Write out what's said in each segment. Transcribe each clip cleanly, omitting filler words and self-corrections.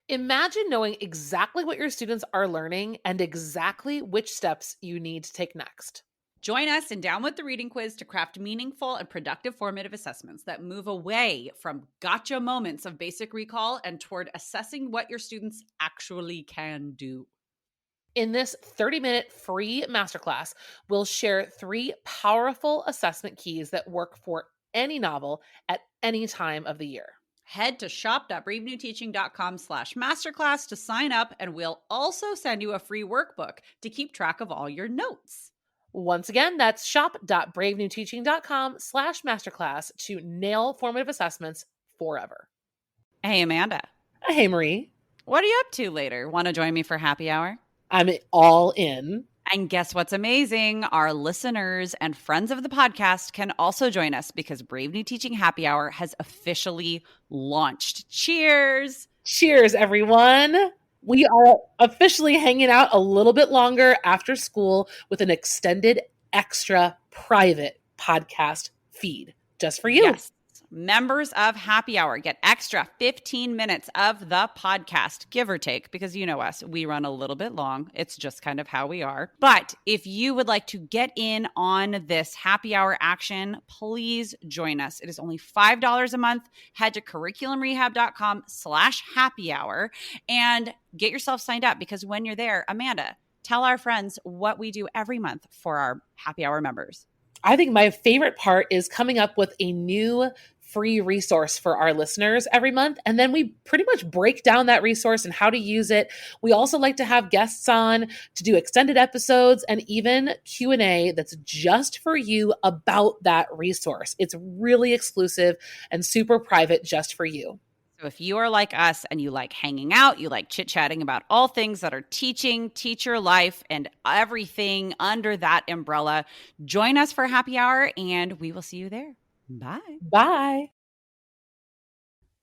Imagine knowing exactly what your students are learning and exactly which steps you need to take next. Join us in Down with the Reading Quiz to craft meaningful and productive formative assessments that move away from gotcha moments of basic recall and toward assessing what your students actually can do. In this 30-minute free masterclass, we'll share 3 powerful assessment keys that work for any novel at any time of the year. Head to shop.bravenewteaching.com/masterclass to sign up, and we'll also send you a free workbook to keep track of all your notes. Once again, that's shop.bravenewteaching.com/masterclass to nail formative assessments forever. Hey, Amanda. Hey, Marie. What are you up to later? Want to join me for happy hour? I'm all in. And guess what's amazing? Our listeners and friends of the podcast can also join us because Brave New Teaching Happy Hour has officially launched. Cheers! Cheers, everyone. We are officially hanging out a little bit longer after school with an extended, extra private podcast feed just for you. Yes. Members of Happy Hour get extra 15 minutes of the podcast, give or take, because you know us, we run a little bit long. It's just kind of how we are. But if you would like to get in on this Happy Hour action, please join us. It is only $5 a month. Head to curriculumrehab.com/happy hour and get yourself signed up, because when you're there, Amanda, tell our friends what we do every month for our Happy Hour members. I think my favorite part is coming up with a new free resource for our listeners every month. And then we pretty much break down that resource and how to use it. We also like to have guests on to do extended episodes and even Q&A that's just for you about that resource. It's really exclusive and super private just for you. So if you are like us and you like hanging out, you like chit-chatting about all things that are teaching, teacher life, and everything under that umbrella, join us for happy hour and we will see you there. Bye. Bye.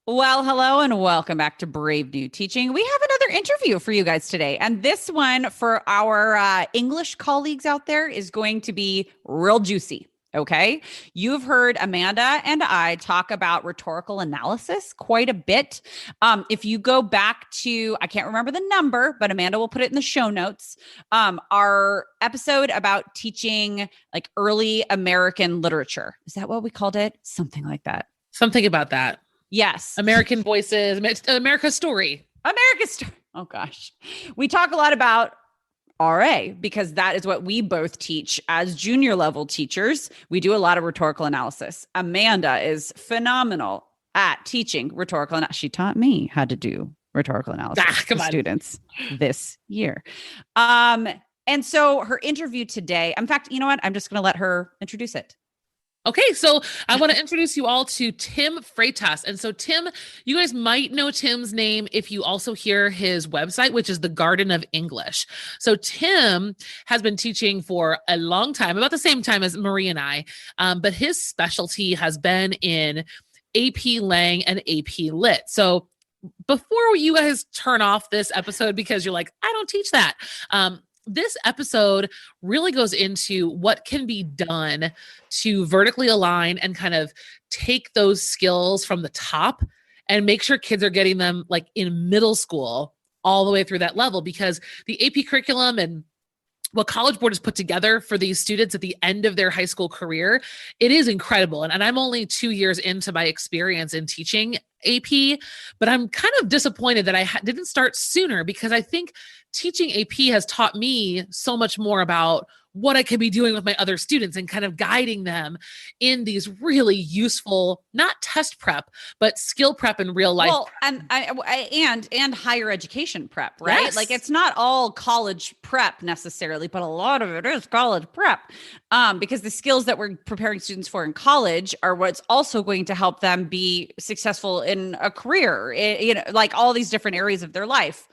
Well, hello and welcome back to Brave New Teaching. We have another interview for you guys today. And this one for our English colleagues out there is going to be real juicy. Okay. You've heard Amanda and I talk about rhetorical analysis quite a bit. If you go back to, I can't remember the number, but Amanda will put it in the show notes. Our episode about teaching like early American literature. Is that what we called it? Something like that. Something about that. Yes. American Voices, America's Story. America's Story. Oh gosh. We talk a lot about RA, because that is what we both teach as junior level teachers. We do a lot of rhetorical analysis. Amanda is phenomenal at teaching rhetorical analysis. She taught me how to do rhetorical analysis to students this year. And so her interview today, in fact, you know what? I'm just going to let her introduce it. Okay, so I want to introduce you all to Tim Freitas. And so Tim, you guys might know Tim's name if you also hear his website, which is the Garden of English. So Tim has been teaching for a long time, about the same time as Marie and I, but his specialty has been in AP Lang and AP Lit. So before you guys turn off this episode because you're like, I don't teach that, this episode really goes into what can be done to vertically align and kind of take those skills from the top and make sure kids are getting them like in middle school all the way through that level, because the AP curriculum and what College Board has put together for these students at the end of their high school career, it is incredible. And I'm only 2 years into my experience in teaching AP, but I'm kind of disappointed that I didn't start sooner, because I think teaching AP has taught me so much more about what I could be doing with my other students and kind of guiding them in these really useful, not test prep, but skill prep in real life. Well, and higher education prep, right? Yes. Like it's not all college prep necessarily, but a lot of it is college prep, because the skills that we're preparing students for in college are what's also going to help them be successful in a career, like all these different areas of their life.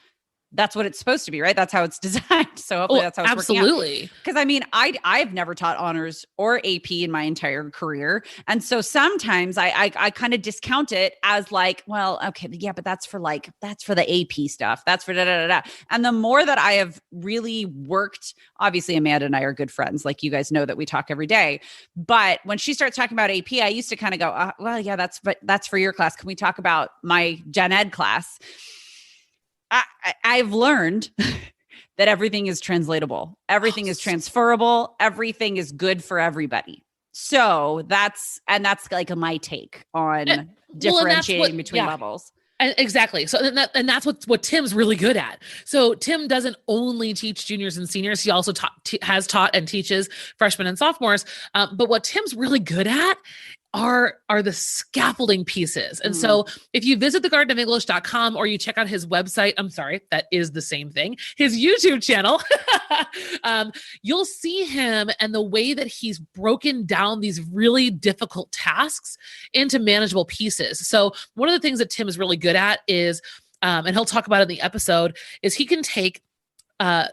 That's what it's supposed to be, right? That's how it's designed. So hopefully that's how it's working out. Absolutely. Because I mean, I've never taught honors or AP in my entire career. And so sometimes I kind of discount it as like, well, okay, yeah, but that's for the AP stuff. That's for da. And the more that I have really worked, obviously Amanda and I are good friends. Like you guys know that we talk every day. But when she starts talking about AP, I used to kind of go, well, yeah, that's for your class. Can we talk about my gen ed class? I've learned that everything is translatable. Everything is transferable. Everything is good for everybody. So that's like my take on differentiating between levels. Exactly. So and that's what Tim's really good at. So Tim doesn't only teach juniors and seniors. He also has taught and teaches freshmen and sophomores. But what Tim's really good at are the scaffolding pieces. And so if you visit thegardenofenglish.com or you check out his website, I'm sorry, that is the same thing, his YouTube channel, you'll see him and the way that he's broken down these really difficult tasks into manageable pieces. So one of the things that Tim is really good at is, and he'll talk about it in the episode, is he can take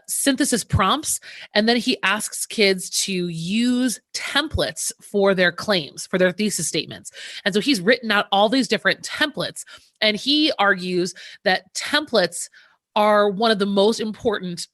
synthesis prompts, and then he asks kids to use templates for their claims, for their thesis statements. And so he's written out all these different templates, and he argues that templates are one of the most important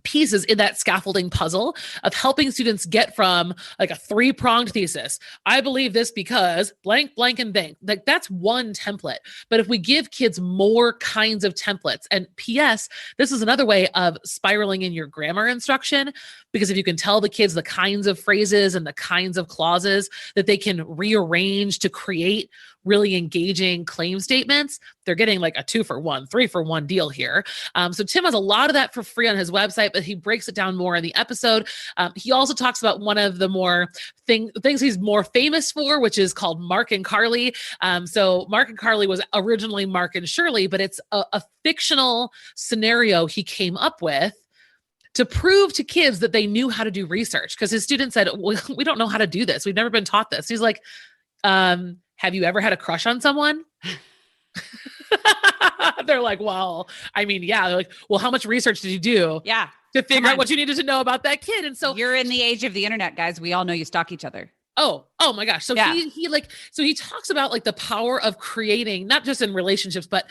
pieces in that scaffolding puzzle of helping students get from like a 3-pronged thesis. I believe this because blank, blank, and blank. Like that's one template. But if we give kids more kinds of templates, and P.S., this is another way of spiraling in your grammar instruction, because if you can tell the kids the kinds of phrases and the kinds of clauses that they can rearrange to create really engaging claim statements, they're getting like a 2-for-1, 3-for-1 deal here. So Tim has a lot of that for free on his website, but he breaks it down more in the episode. He also talks about one of the more things he's more famous for, which is called Mark and Carly. So Mark and Carly was originally Mark and Shirley, but it's a fictional scenario he came up with to prove to kids that they knew how to do research. Because his students said, well, we don't know how to do this. We've never been taught this. He's like, have you ever had a crush on someone? They're like, well, I mean, yeah. They're like, well, how much research did you do? Yeah. To figure out what you needed to know about that kid. And so you're in the age of the internet, guys. We all know you stalk each other. Oh my gosh. So he talks about like the power of creating, not just in relationships, but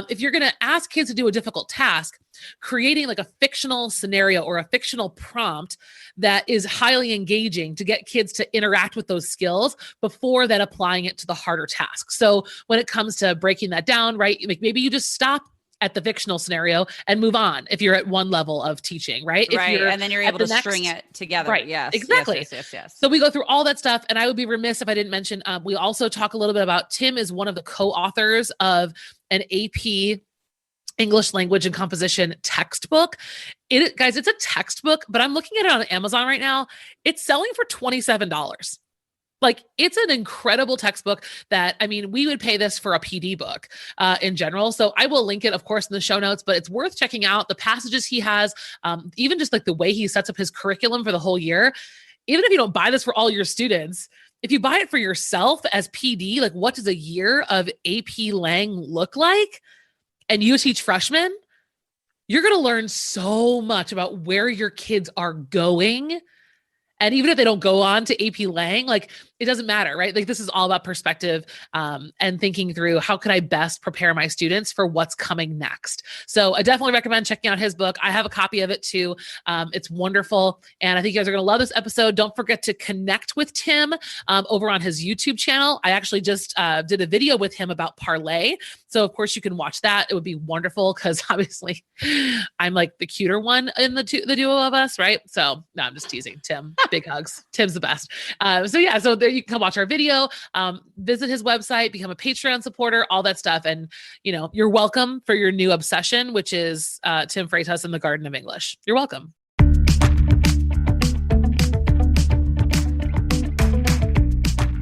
if you're going to ask kids to do a difficult task, creating like a fictional scenario or a fictional prompt that is highly engaging to get kids to interact with those skills before then applying it to the harder task. So when it comes to breaking that down, right? Like maybe you just stop at the fictional scenario and move on if you're at one level of teaching, right? Right. And then you're able to string it together. Right. Yes. Exactly. Yes. So we go through all that stuff, and I would be remiss if I didn't mention, we also talk a little bit about Tim is one of the co-authors of an AP English language and composition textbook. Guys, it's a textbook, but I'm looking at it on Amazon right now. It's selling for $27. Like it's an incredible textbook that, I mean, we would pay this for a PD book in general. So I will link it, of course, in the show notes, but it's worth checking out the passages he has, even just like the way he sets up his curriculum for the whole year. Even if you don't buy this for all your students, if you buy it for yourself as PD, like what does a year of AP Lang look like? And you teach freshmen, you're going to learn so much about where your kids are going. And even if they don't go on to AP Lang, like it doesn't matter, right? Like this is all about perspective and thinking through how can I best prepare my students for what's coming next. So I definitely recommend checking out his book. I have a copy of it too. It's wonderful. And I think you guys are going to love this episode. Don't forget to connect with Tim over on his YouTube channel. I actually just did a video with him about Parlay. So of course you can watch that. It would be wonderful because obviously I'm like the cuter one in the duo of us, right? So no, I'm just teasing. Tim, big hugs. Tim's the best. So there you can come watch our video, visit his website, become a Patreon supporter, all that stuff. And you're welcome for your new obsession, which is Tim Freitas and the Garden of English. You're welcome.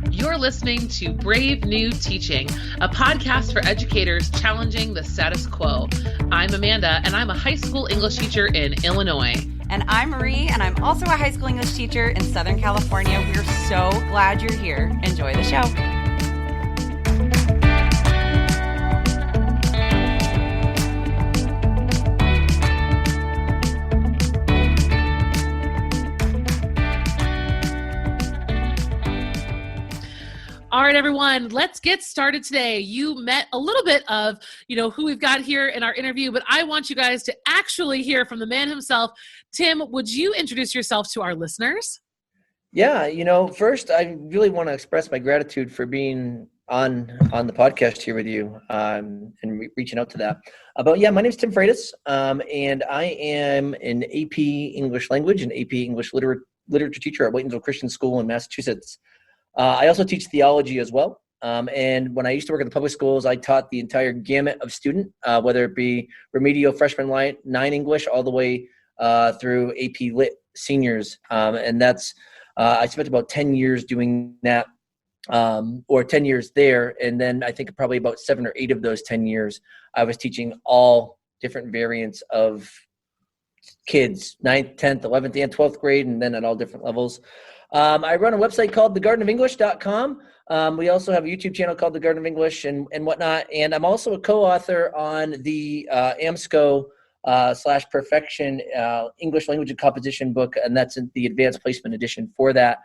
You're listening to Brave New Teaching, a podcast for educators challenging the status quo. I'm Amanda, and I'm a high school English teacher in Illinois. And I'm Marie, and I'm also a high school English teacher in Southern California. We're so glad you're here. Enjoy the show. All right, everyone, let's get started today. You met a little bit of, who we've got here in our interview, but I want you guys to actually hear from the man himself. Tim, would you introduce yourself to our listeners? Yeah, first, I really want to express my gratitude for being on the podcast here with you and reaching out to that. But yeah, my name is Tim Freitas, and I am an AP English Language and AP English Literature teacher at Whitensville Christian School in Massachusetts. I also teach theology as well. And when I used to work at the public schools, I taught the entire gamut of student, whether it be remedial freshman 9 English all the way through AP Lit seniors. And that's I spent about 10 years doing that. Or 10 years there. And then I think probably about 7 or 8 of those 10 years, I was teaching all different variants of kids, 9th, 10th, 11th, and 12th grade, and then at all different levels. I run a website called thegardenofenglish.com. We also have a YouTube channel called The Garden of English and whatnot. And I'm also a co-author on the AMSCO / Perfection English Language and Composition book, and that's in the Advanced Placement edition for that.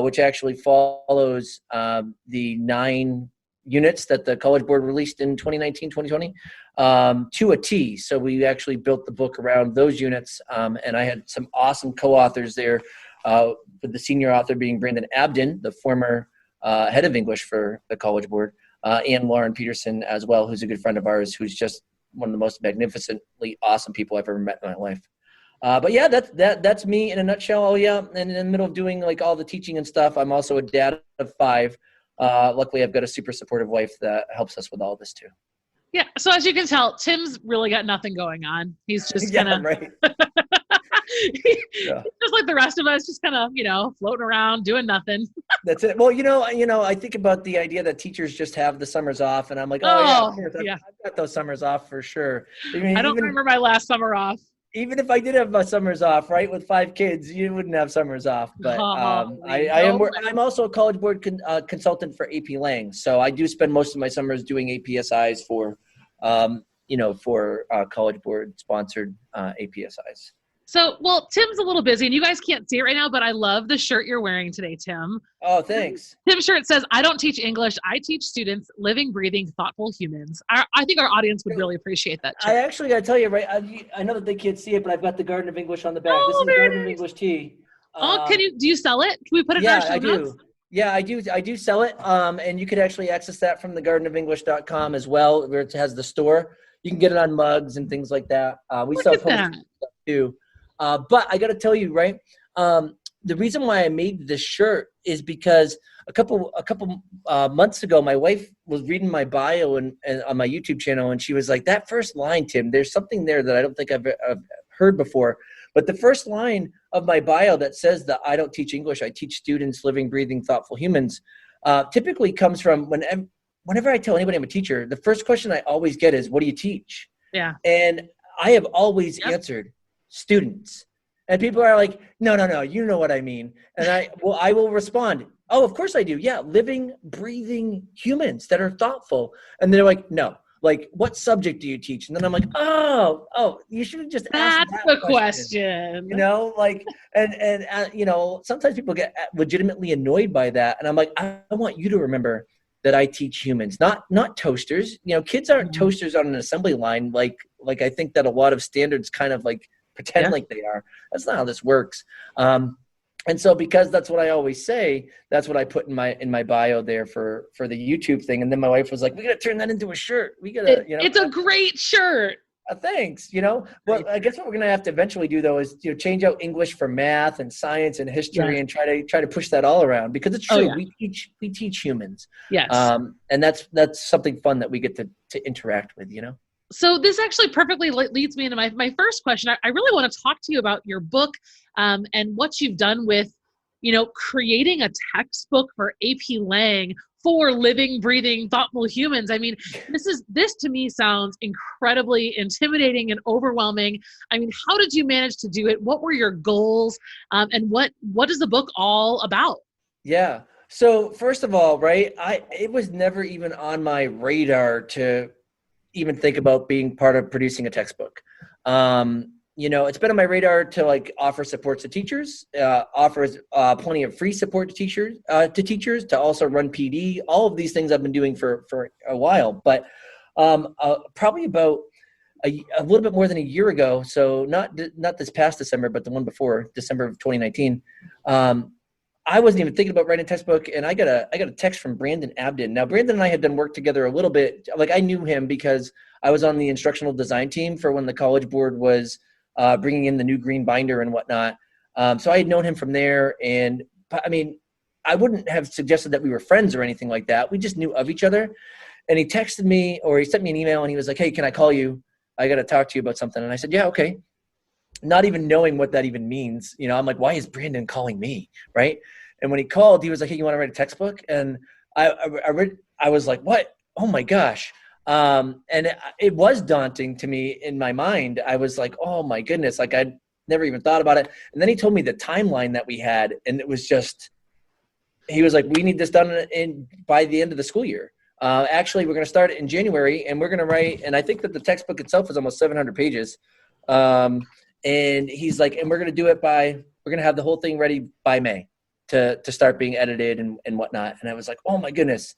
Which actually follows the 9 units that the College Board released in 2019, 2020 to a T. So we actually built the book around those units, and I had some awesome co-authors there, with the senior author being Brandon Abden, the former head of English for the College Board, and Lauren Peterson as well, who's a good friend of ours, who's just one of the most magnificently awesome people I've ever met in my life. But yeah, that's me in a nutshell. Oh yeah, and in the middle of doing like all the teaching and stuff, I'm also a dad of 5. Luckily, I've got a super supportive wife that helps us with all this too. Yeah. So as you can tell, Tim's really got nothing going on. He's just kind of right. He's just like the rest of us, just kind of floating around doing nothing. That's it. Well, I think about the idea that teachers just have the summers off, and I'm like, I've got those summers off for sure. I don't remember my last summer off. Even if I did have my summers off, right, with 5 kids, you wouldn't have summers off. But I'm also a College Board consultant for AP Lang, so I do spend most of my summers doing APSIs for, College Board sponsored APSIs. So, well, Tim's a little busy, and you guys can't see it right now, but I love the shirt you're wearing today, Tim. Oh, thanks. Tim's shirt says, "I don't teach English. I teach students living, breathing, thoughtful humans." I think our audience would really appreciate that shirt. I actually got to tell you, right, I know that they can't see it, but I've got the Garden of English on the back. Oh, this is the Garden of English tee. Do you sell it? Can we put it in our show notes? Yeah, I do sell it. And you could actually access that from thegardenofenglish.com as well, where it has the store. You can get it on mugs and things like that. We sell stuff too. But I got to tell you, right, the reason why I made this shirt is because a couple months ago, my wife was reading my bio and on my YouTube channel, and she was like, "That first line, Tim, there's something there that I don't think I've heard before." But the first line of my bio that says that I don't teach English, I teach students living, breathing, thoughtful humans, typically comes from whenever I tell anybody I'm a teacher, the first question I always get is, "What do you teach?" Yeah. And I have always answered, students. And people are like, no, you know what I mean. And I will respond, "Oh, of course I do. Yeah, living, breathing humans that are thoughtful." And they're like, "No, like what subject do you teach?" And then I'm like, oh, you should have just asked that the question. And sometimes people get legitimately annoyed by that. And I'm like, I want you to remember that I teach humans, not toasters. Kids aren't toasters on an assembly line. Like I think that a lot of standards kind of like pretend like they are. That's not how this works. And so because that's what I always say, that's what I put in my bio there for the YouTube thing. And then my wife was like, "We got to turn that into a shirt. We got to, It's a great shirt. Thanks. But I guess what we're going to have to eventually do though is change out English for math and science and history and try to push that all around, because it's true. We teach humans. Yes. And that's something fun that we get to interact with, So this actually perfectly leads me into my first question. I really want to talk to you about your book and what you've done with, creating a textbook for AP Lang for living, breathing, thoughtful humans. I mean, this to me sounds incredibly intimidating and overwhelming. I mean, how did you manage to do it? What were your goals? And what is the book all about? Yeah. So first of all, right, it was never even on my radar to even think about being part of producing a textbook. It's been on my radar to offer support to teachers, offers plenty of free support to teachers, to also run PD. All of these things I've been doing for a while, but probably about a little bit more than a year ago. So not this past December, but the one before, December of 2019. I wasn't even thinking about writing a textbook, and I got a text from Brandon Abden. Now, Brandon and I had done work together a little bit. Like, I knew him because I was on the instructional design team for when the College Board was bringing in the new green binder and whatnot. So I had known him from there, and I mean, I wouldn't have suggested that we were friends or anything like that. We just knew of each other. And he texted me, or he sent me an email, and he was like, "Hey, can I call you? I got to talk to you about something." And I said, "Yeah, okay." Not even knowing what that even means. You know, I'm like, why is Brandon calling me, right? And when he called, he was like, "Hey, you want to write a textbook?" And I was like, "What? Oh my gosh." And it was daunting to me in my mind. I was like, "Oh my goodness." Like, I'd never even thought about it. And then he told me the timeline that we had. And it was just, he was like, "We need this done by the end of the school year. Actually, we're going to start it in January, and we're going to write." And I think that the textbook itself is almost 700 pages. And he's like, "And we're going to do it we're going to have the whole thing ready by May to start being edited and whatnot." And I was like, "Oh my goodness."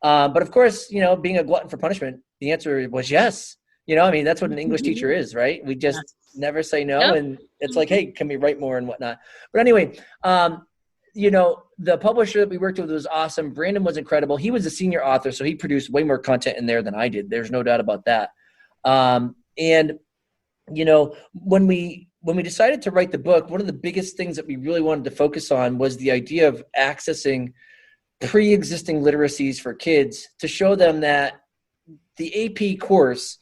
But of course, you know, being a glutton for punishment, the answer was yes. You know, I mean, that's what an English teacher is, right? We just never say no. Yep. And it's like, "Hey, can we write more?" and whatnot. But anyway, you know, the publisher that we worked with was awesome. Brandon was incredible. He was a senior author, so he produced way more content in there than I did. There's no doubt about that. And you know, when we decided to write the book, one of the biggest things that we really wanted to focus on was the idea of accessing pre-existing literacies for kids to show them that the AP course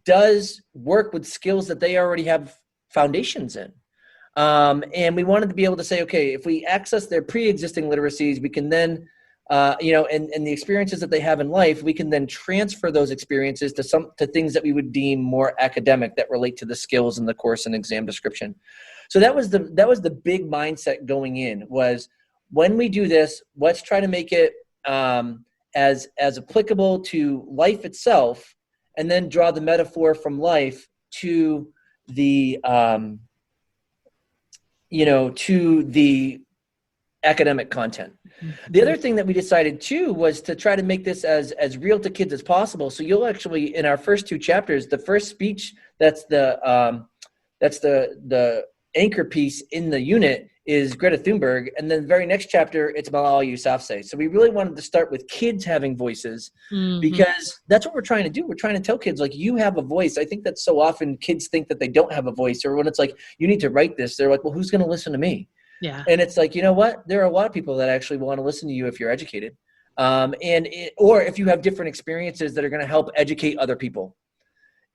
does work with skills that they already have foundations in. And we wanted to be able to say, okay, if we access their pre-existing literacies, we can then you know, and the experiences that they have in life, we can then transfer those experiences to things that we would deem more academic that relate to the skills in the course and exam description. So that was the big mindset going in, was when we do this, let's try to make it as applicable to life itself, and then draw the metaphor from life to the you know, to the academic content. The other thing that we decided too was to try to make this as real to kids as possible. So you'll actually, in our first 2 chapters, the first speech that's the anchor piece in the unit is Greta Thunberg, and then the very next chapter it's Malala Yousafzai. So we really wanted to start with kids having voices, because that's what we're trying to do. We're trying to tell kids, like, you have a voice. I think that so often kids think that they don't have a voice, or when it's like, you need to write this, they're like, well, who's going to listen to me? Yeah. And it's like, you know what? There are a lot of people that actually want to listen to you if you're educated. Or if you have different experiences that are going to help educate other people.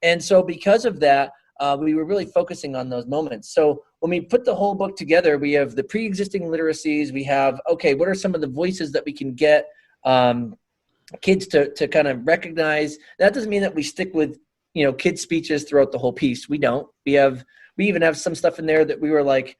And so because of that, we were really focusing on those moments. So when we put the whole book together, we have the pre-existing literacies. We have, okay, what are some of the voices that we can get kids to kind of recognize? That doesn't mean that we stick with, you know, kids' speeches throughout the whole piece. We don't. We even have some stuff in there that we were like,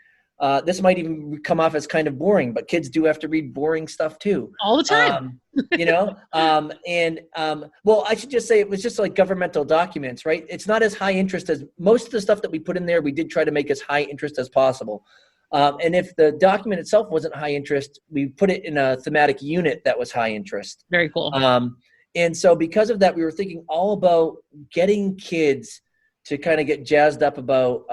this might even come off as kind of boring, but kids do have to read boring stuff too. All the time. You know, well, I should just say it was just like governmental documents, right? It's not as high interest as most of the stuff that we put in there. We did try to make as high interest as possible. And if the document itself wasn't high interest, we put it in a thematic unit that was high interest. Very cool. And so because of that, we were thinking all about getting kids to kind of get jazzed up about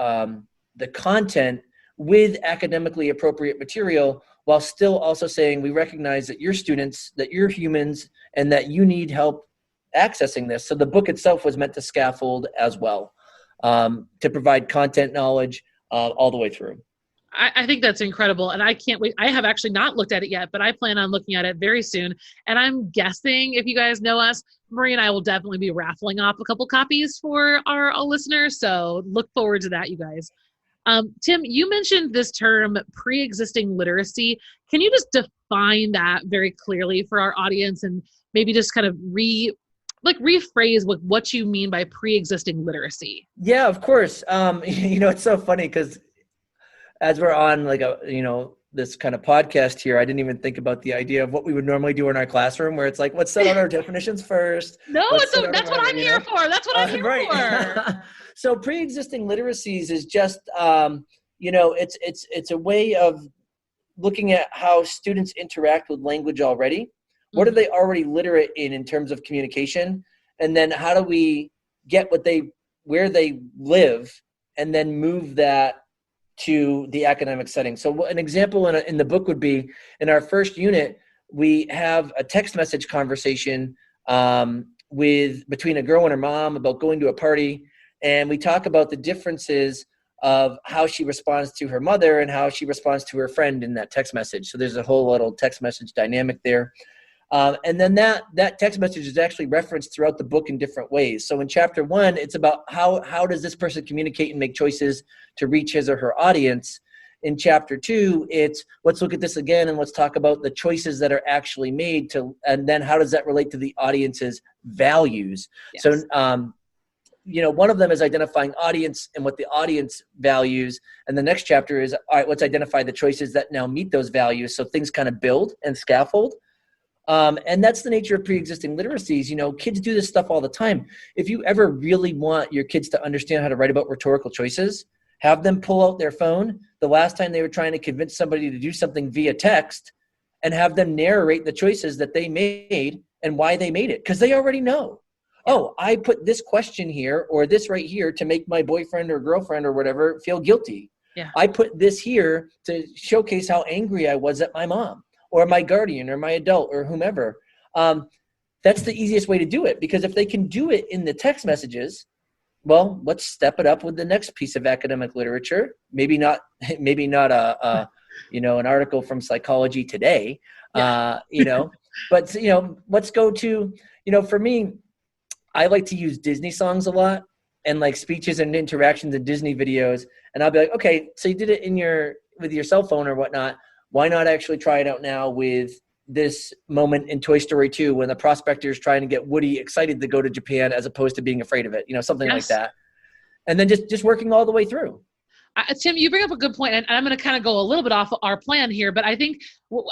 the content with academically appropriate material, while still also saying we recognize that you're students, that you're humans, and that you need help accessing this. So the book itself was meant to scaffold as well, to provide content knowledge all the way through. I think that's incredible, and I can't wait. I have actually not looked at it yet, but I plan on looking at it very soon. And I'm guessing, if you guys know us, Marie and I will definitely be raffling off a couple copies for our listeners. So look forward to that, you guys. Tim, you mentioned this term pre-existing literacy. Can you just define that very clearly for our audience, and maybe just kind of rephrase what you mean by pre-existing literacy? Yeah, of course. You know, it's so funny because as we're on like this kind of podcast here, I didn't even think about the idea of what we would normally do in our classroom, where it's like, let's set out our definitions first. No, that's what I'm here for. That's what I'm here for. So pre-existing literacies is just, you know, it's a way of looking at how students interact with language already. What are they already literate in terms of communication? And then how do we get where they live, and then move that to the academic setting. So an example in the book would be, in our first unit, we have a text message conversation between a girl and her mom about going to a party. And we talk about the differences of how she responds to her mother and how she responds to her friend in that text message. So there's a whole little text message dynamic there. And then that text message is actually referenced throughout the book in different ways. So in chapter 1, it's about how does this person communicate and make choices to reach his or her audience. In chapter 2, it's let's look at this again and let's talk about the choices that are actually made and then how does that relate to the audience's values. Yes. So, one of them is identifying audience and what the audience values. And the next chapter is, all right, let's identify the choices that now meet those values. So things kind of build and scaffold. And that's the nature of pre-existing literacies. Kids do this stuff all the time. If you ever really want your kids to understand how to write about rhetorical choices, have them pull out their phone the last time they were trying to convince somebody to do something via text and have them narrate the choices that they made and why they made it. Because they already know. Oh, I put this question here or this right here to make my boyfriend or girlfriend or whatever feel guilty. Yeah. I put this here to showcase how angry I was at my mom or my guardian or my adult or whomever. That's the easiest way to do it, because if they can do it in the text messages, well, let's step it up with the next piece of academic literature. Maybe not an article from Psychology Today, but let's go to, for me, I like to use Disney songs a lot and like speeches and interactions in Disney videos. And I'll be like, okay, so you did it with your cell phone or whatnot. Why not actually try it out now with this moment in Toy Story 2 when the prospector is trying to get Woody excited to go to Japan as opposed to being afraid of it, something like that. And then just working all the way through. Tim, you bring up a good point, and I'm going to kind of go a little bit off our plan here, but I think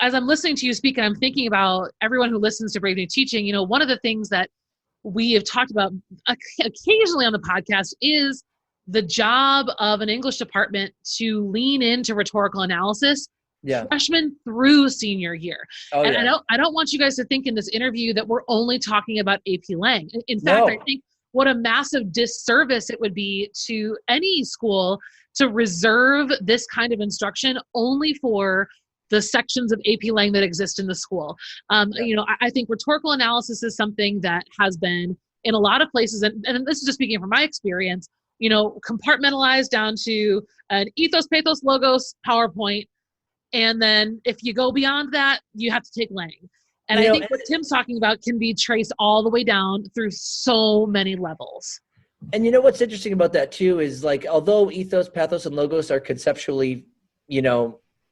as I'm listening to you speak and I'm thinking about everyone who listens to Brave New Teaching, one of the things that we have talked about occasionally on the podcast is the job of an English department to lean into rhetorical analysis, freshman through senior year. And I don't want you guys to think in this interview that we're only talking about AP Lang. In fact, I think what a massive disservice it would be to any school to reserve this kind of instruction only for the sections of AP Lang that exist in the school. I think rhetorical analysis is something that has been in a lot of places, and this is just speaking from my experience, compartmentalized down to an ethos, pathos, logos, PowerPoint. And then if you go beyond that, you have to take Lang. And I think what Tim's talking about can be traced all the way down through so many levels. And what's interesting about that too is, like, although ethos, pathos, and logos are conceptually,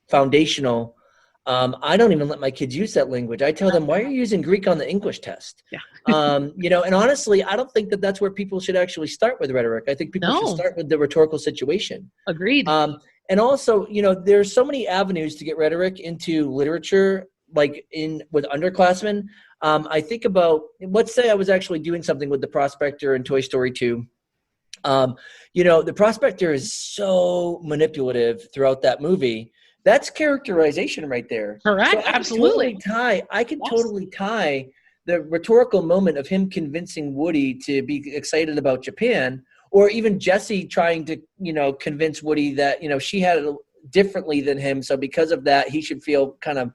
foundational, I don't even let my kids use that language. I tell them, why are you using Greek on the English test? Yeah. And honestly, I don't think that that's where people should actually start with rhetoric. I think people should start with the rhetorical situation. Agreed. And also, there's so many avenues to get rhetoric into literature, like with underclassmen. I think about, let's say I was actually doing something with the prospector in Toy Story 2. The prospector is so manipulative throughout that movie. That's characterization right there. Correct. So absolutely. I can totally tie the rhetorical moment of him convincing Woody to be excited about Japan, or even Jessie trying to, convince Woody that, she had it differently than him. So because of that, he should feel kind of,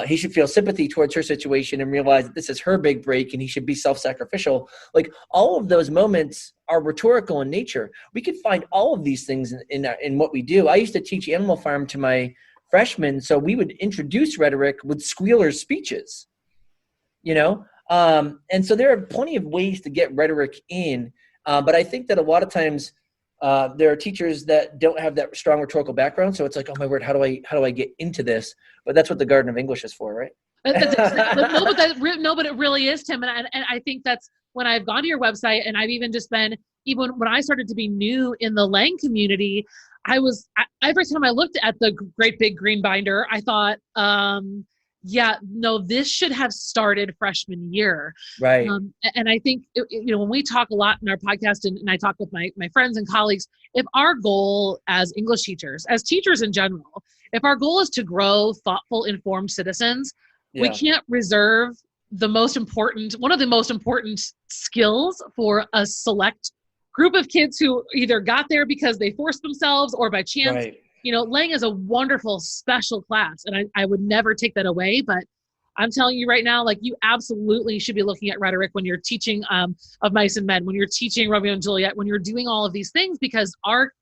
he should feel sympathy towards her situation and realize that this is her big break and he should be self-sacrificial. Like, all of those moments are rhetorical in nature. We could find all of these things in what we do. I used to teach Animal Farm to my freshmen, so we would introduce rhetoric with Squealer's speeches, and so there are plenty of ways to get rhetoric in, but I think that a lot of times there are teachers that don't have that strong rhetorical background, so it's like, oh my word, how do I get into this? But that's what the Garden of English is for, right? But it really is, Tim. And I think that's when I've gone to your website, and I've even when I started to be new in the Lang community, every time I looked at the great big green binder, I thought, this should have started freshman year. Right. And I think, when we talk a lot in our podcast, and I talk with my friends and colleagues, if our goal as English teachers, as teachers in general, if our goal is to grow thoughtful, informed citizens, we can't reserve one of the most important skills for a select group of kids who either got there because they forced themselves or by chance. Right. You know, Lang is a wonderful special class, and I would never take that away. But I'm telling you right now, like, you absolutely should be looking at rhetoric when you're teaching Of Mice and Men, when you're teaching Romeo and Juliet, when you're doing all of these things, because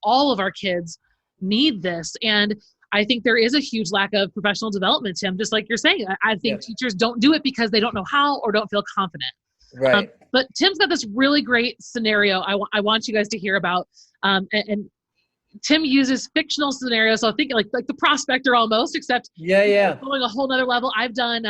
all of our kids need this. And I think there is a huge lack of professional development, Tim, just like you're saying. I think teachers don't do it because they don't know how or don't feel confident. Right. But Tim's got this really great scenario I want you guys to hear about. And Tim uses fictional scenarios. So I think like the Prospector almost, except going a whole nother level. I've done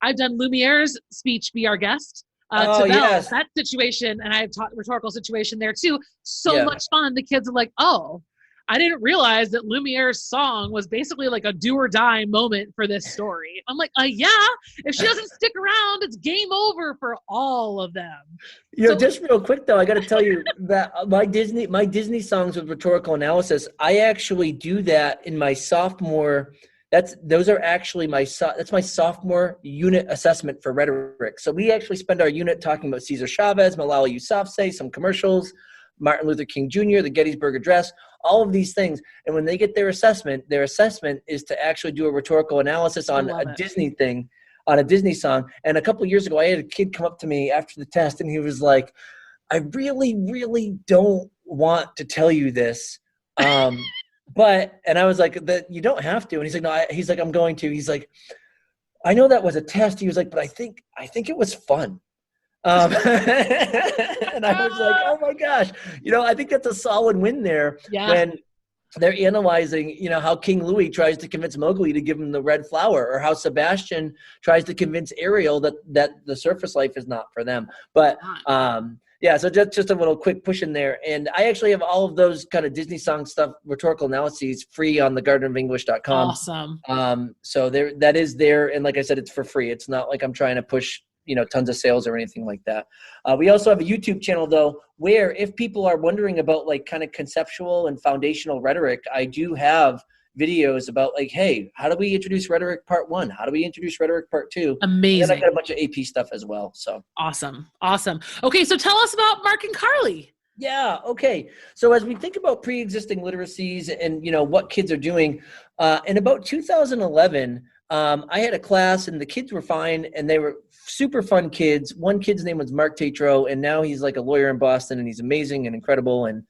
Lumiere's speech, Be Our Guest. To Belle, that situation, and I've taught rhetorical situation there too. So much fun. The kids are like, oh, I didn't realize that Lumiere's song was basically like a do or die moment for this story. I'm like, yeah, if she doesn't stick around, it's game over for all of them. You know, just real quick though, I got to tell you that my Disney songs with rhetorical analysis, I actually do that in my sophomore. That's my sophomore unit assessment for rhetoric. So we actually spend our unit talking about Cesar Chavez, Malala Yousafzai, some commercials, Martin Luther King Jr., the Gettysburg Address, all of these things. And when they get their assessment is to actually do a rhetorical analysis on a Disney thing, on a Disney song. And a couple of years ago, I had a kid come up to me after the test, and he was like, I really, really don't want to tell you this. And I was like, you don't have to. And he's like, no, he's like, I'm going to. He's like, I know that was a test. He was like, but I think it was fun. And I was like, oh my gosh, you know, I think that's a solid win there when they're analyzing, you know, how King Louis tries to convince Mowgli to give him the red flower, or how Sebastian tries to convince Ariel that the surface life is not for them. But so just a little quick push in there. And I actually have all of those kind of Disney song stuff, rhetorical analyses, free on the gardenofenglish.com. Awesome. So that is there. And like I said, it's for free. It's not like I'm trying to push, you know, tons of sales or anything like that. We also have a YouTube channel though, where if people are wondering about like kind of conceptual and foundational rhetoric, I do have videos about like, hey, how do we introduce rhetoric part 1? How do we introduce rhetoric part 2? Amazing. And then I got a bunch of AP stuff as well. So awesome. Okay. So tell us about Mark and Carly. Yeah. Okay. So as we think about pre-existing literacies and, you know, what kids are doing, in about 2011, I had a class and the kids were fine and they were super fun kids. One kid's name was Mark Tatro, and now he's like a lawyer in Boston, and he's amazing and incredible. And,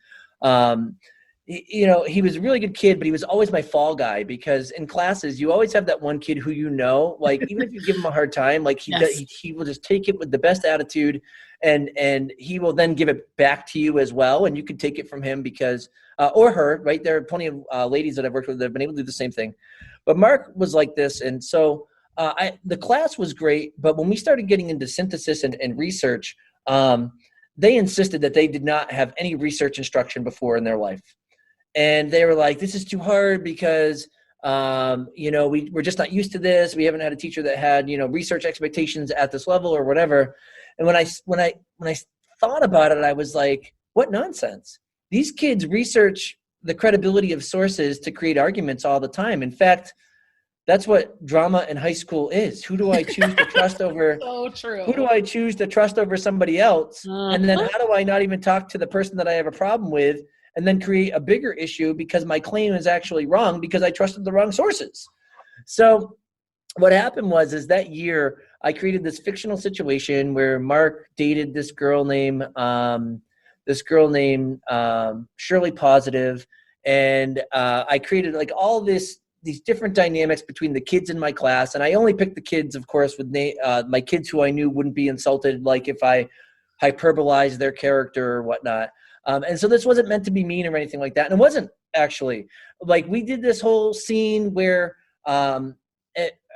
you know, he was a really good kid, but he was always my fall guy, because in classes, you always have that one kid who, you know, like even if you give him a hard time, like he will just take it with the best attitude, and he will then give it back to you as well. And you can take it from him because, or her, right? There are plenty of ladies that I've worked with that have been able to do the same thing. But Mark was like this. And so the class was great. But when we started getting into synthesis and research, they insisted that they did not have any research instruction before in their life. And they were like, this is too hard because, you know, we're just not used to this. We haven't had a teacher that had, you know, research expectations at this level or whatever. And when I thought about it, I was like, what nonsense. These kids research the credibility of sources to create arguments all the time. In fact, that's what drama in high school is. Who do I choose to trust over? So true. Who do I choose to trust over somebody else? And then how do I not even talk to the person that I have a problem with and then create a bigger issue because my claim is actually wrong because I trusted the wrong sources? So what happened was that year I created this fictional situation where Mark dated this girl named Shirley Positive. And I created like all these different dynamics between the kids in my class. And I only picked the kids, of course, with my kids who I knew wouldn't be insulted, like if I hyperbolized their character or whatnot. And so this wasn't meant to be mean or anything like that. And it wasn't actually. Like we did this whole scene where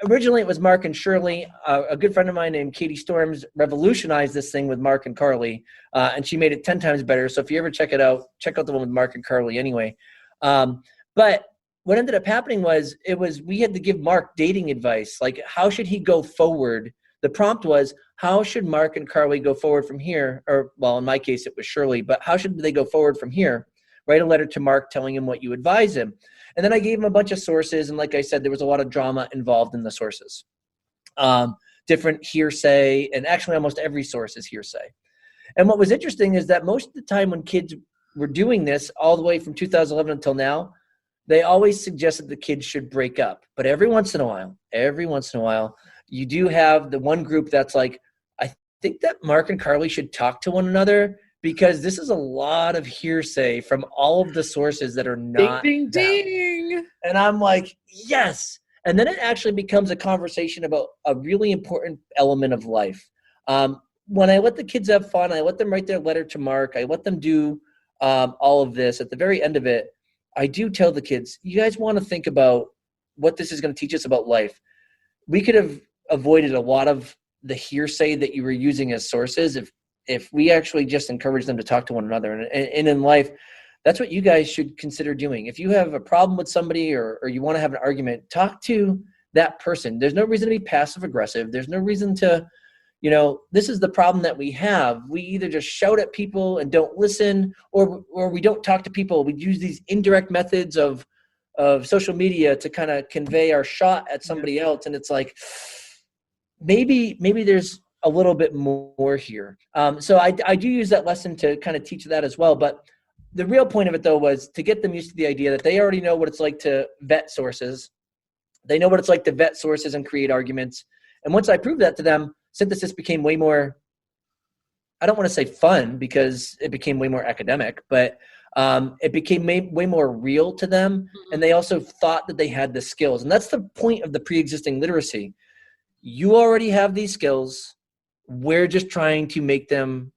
originally it was Mark and Shirley. A good friend of mine named Katie Storms revolutionized this thing with Mark and Carly. And she made it 10 times better. So if you ever check it out, check out the one with Mark and Carly anyway. But what ended up happening was we had to give Mark dating advice. Like, how should he go forward? The prompt was, how should Mark and Carly go forward from here? Or, well, in my case, it was Shirley, but how should they go forward from here? Write a letter to Mark telling him what you advise him. And then I gave him a bunch of sources. And like I said, there was a lot of drama involved in the sources. Different hearsay, and actually almost every source is hearsay. And what was interesting is that most of the time when kids were doing this all the way from 2011 until now, they always suggested the kids should break up. But every once in a while, you do have the one group that's like, I think that Mark and Carly should talk to one another, because this is a lot of hearsay from all of the sources that are not ding, ding, ding. And I'm like, yes. And then it actually becomes a conversation about a really important element of life. When I let the kids have fun, I let them write their letter to Mark, I let them do all of this. At the very end of it, I do tell the kids, you guys want to think about what this is going to teach us about life. We could have avoided a lot of the hearsay that you were using as sources if we actually just encourage them to talk to one another. And in life, that's what you guys should consider doing. If you have a problem with somebody or you want to have an argument, talk to that person. There's no reason to be passive aggressive. There's no reason to, this is the problem that we have. We either just shout at people and don't listen, or we don't talk to people. We use these indirect methods of social media to kind of convey our shot at somebody else. And it's like, maybe there's a little bit more here. So I do use that lesson to kind of teach that as well. But the real point of it, though, was to get them used to the idea that they already know what it's like to vet sources. They know what it's like to vet sources and create arguments. And once I proved that to them, synthesis became way more, I don't want to say fun, because it became way more academic, but it became way more real to them. And they also thought that they had the skills. And that's the point of the pre-existing literacy. You already have these skills. We're just trying to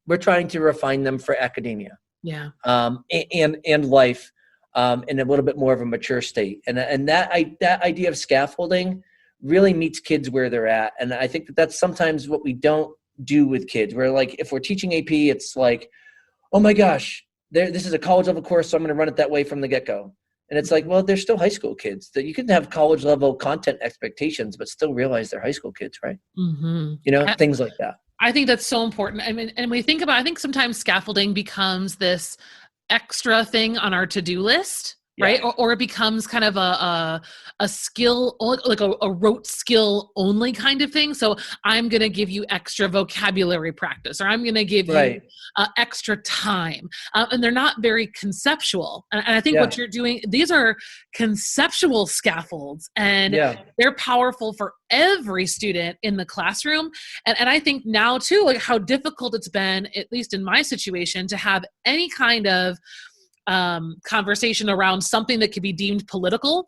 refine them for academia. Yeah. And life in a little bit more of a mature state. And that idea of scaffolding really meets kids where they're at. And I think that's sometimes what we don't do with kids. We're like, if we're teaching AP, it's like, oh my gosh, this is a college level course, so I'm going to run it that way from the get-go. And it's like, well, they're still high school kids. That you can have college level content expectations, but still realize they're high school kids, right? Mm-hmm. Things like that. I think that's so important. I mean, and we think about, I think sometimes scaffolding becomes this extra thing on our to-do list, right? Or it becomes kind of a skill, like a rote skill only kind of thing. So I'm going to give you extra vocabulary practice, or I'm going to give you extra time. And they're not very conceptual. And I think what you're doing, these are conceptual scaffolds, and they're powerful for every student in the classroom. And I think now too, like how difficult it's been, at least in my situation, to have any kind of conversation around something that could be deemed political.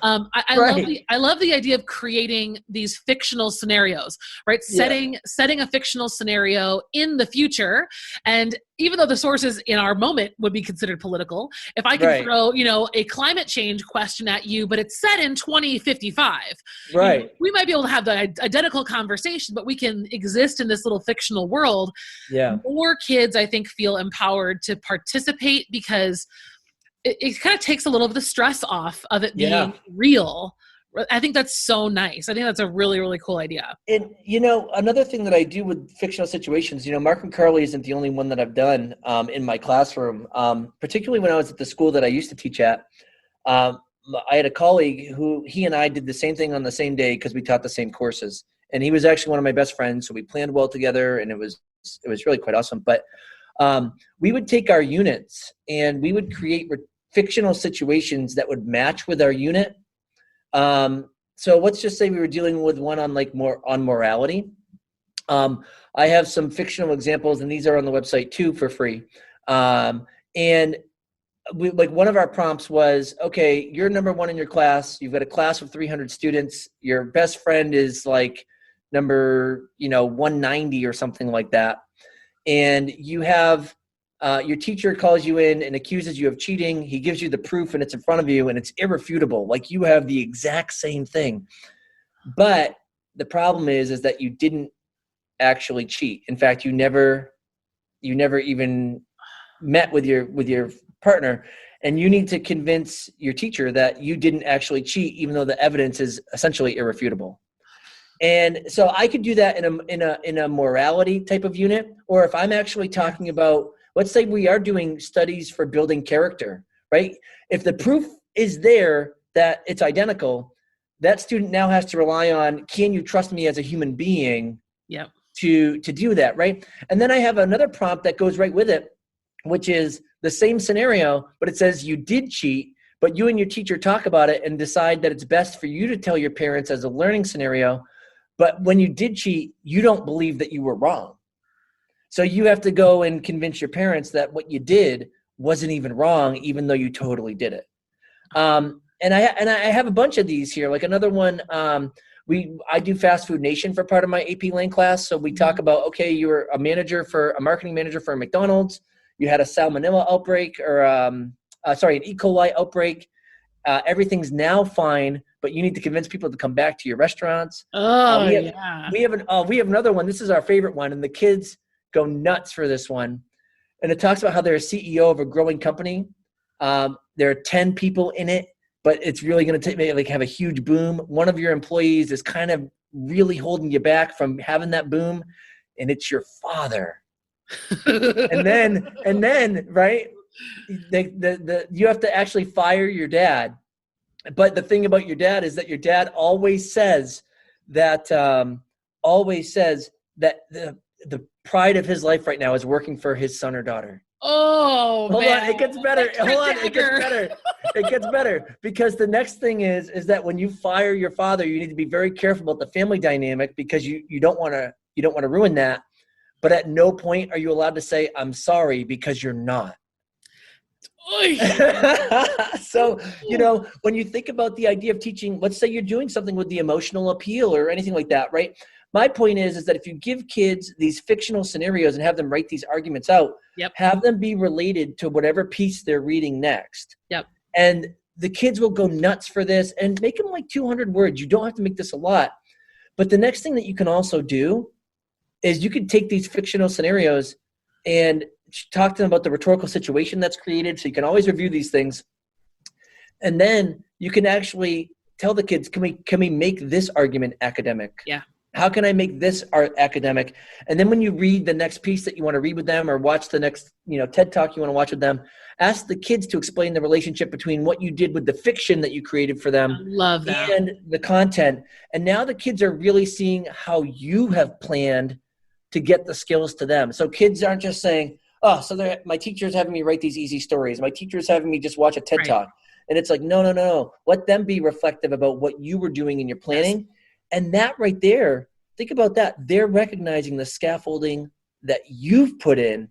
I love the idea of creating these fictional scenarios, right? Setting a fictional scenario in the future. And even though the sources in our moment would be considered political, if I can throw, a climate change question at you, but it's set in 2055, we might be able to have the identical conversation, but we can exist in this little fictional world. More kids, I think, feel empowered to participate, because it kind of takes a little of the stress off of it being real. I think that's so nice. I think that's a really, really cool idea. And, another thing that I do with fictional situations, Mark and Carly isn't the only one that I've done in my classroom, particularly when I was at the school that I used to teach at. I had a colleague who he and I did the same thing on the same day because we taught the same courses. And he was actually one of my best friends. So we planned well together, and it was really quite awesome. But we would take our units and we would create fictional situations that would match with our unit. So let's just say we were dealing with one on morality. I have some fictional examples, and these are on the website too for free. And we, one of our prompts was, okay, you're number one in your class. You've got a class of 300 students. Your best friend is number 190 or something like that. And you have your teacher calls you in and accuses you of cheating. He gives you the proof, and it's in front of you, and it's irrefutable. You have the exact same thing. But the problem is that you didn't actually cheat. In fact, you never even met with your partner, and you need to convince your teacher that you didn't actually cheat, even though the evidence is essentially irrefutable. And so I could do that in a morality type of unit, or if I'm actually talking about, let's say we are doing studies for building character, right? If the proof is there that it's identical, that student now has to rely on, can you trust me as a human being? Yep. to do that, right? And then I have another prompt that goes right with it, which is the same scenario, but it says you did cheat, but you and your teacher talk about it and decide that it's best for you to tell your parents as a learning scenario. But when you did cheat, you don't believe that you were wrong. So you have to go and convince your parents that what you did wasn't even wrong, even though you totally did it. And I have a bunch of these here. Like another one, I do Fast Food Nation for part of my AP Lang class. So we talk about, okay, you were a marketing manager for a McDonald's. You had a salmonella outbreak or an E. coli outbreak. Everything's now fine, but you need to convince people to come back to your restaurants. We have another one. This is our favorite one, and the kids go nuts for this one. And it talks about how they're a CEO of a growing company. There are 10 people in it, but it's really going to have a huge boom. One of your employees is kind of really holding you back from having that boom, and it's your father. and then right, you have to actually fire your dad. But the thing about your dad is that your dad always says that the pride of his life right now is working for his son or daughter. Oh, hold man. on, it gets better. It gets better because the next thing is that when you fire your father, you need to be very careful about the family dynamic because you don't want to ruin that. But at no point are you allowed to say I'm sorry because you're not. So, when you think about the idea of teaching, let's say you're doing something with the emotional appeal or anything like that, right? My point is that if you give kids these fictional scenarios and have them write these arguments out, have them be related to whatever piece they're reading next. Yep. And the kids will go nuts for this and make them like 200 words. You don't have to make this a lot. But the next thing that you can also do is you could take these fictional scenarios and talk to them about the rhetorical situation that's created. So you can always review these things. And then you can actually tell the kids, can we make this argument academic? Yeah. How can I make this art academic? And then when you read the next piece that you want to read with them or watch the next, TED Talk you want to watch with them, ask the kids to explain the relationship between what you did with the fiction that you created for them. I love that. And the content. And now the kids are really seeing how you have planned to get the skills to them. So kids aren't just saying, oh, so my teacher's having me write these easy stories. My teacher's having me just watch a TED Talk. And it's like, no. Let them be reflective about what you were doing in your planning. Yes. And that right there, think about that. They're recognizing the scaffolding that you've put in.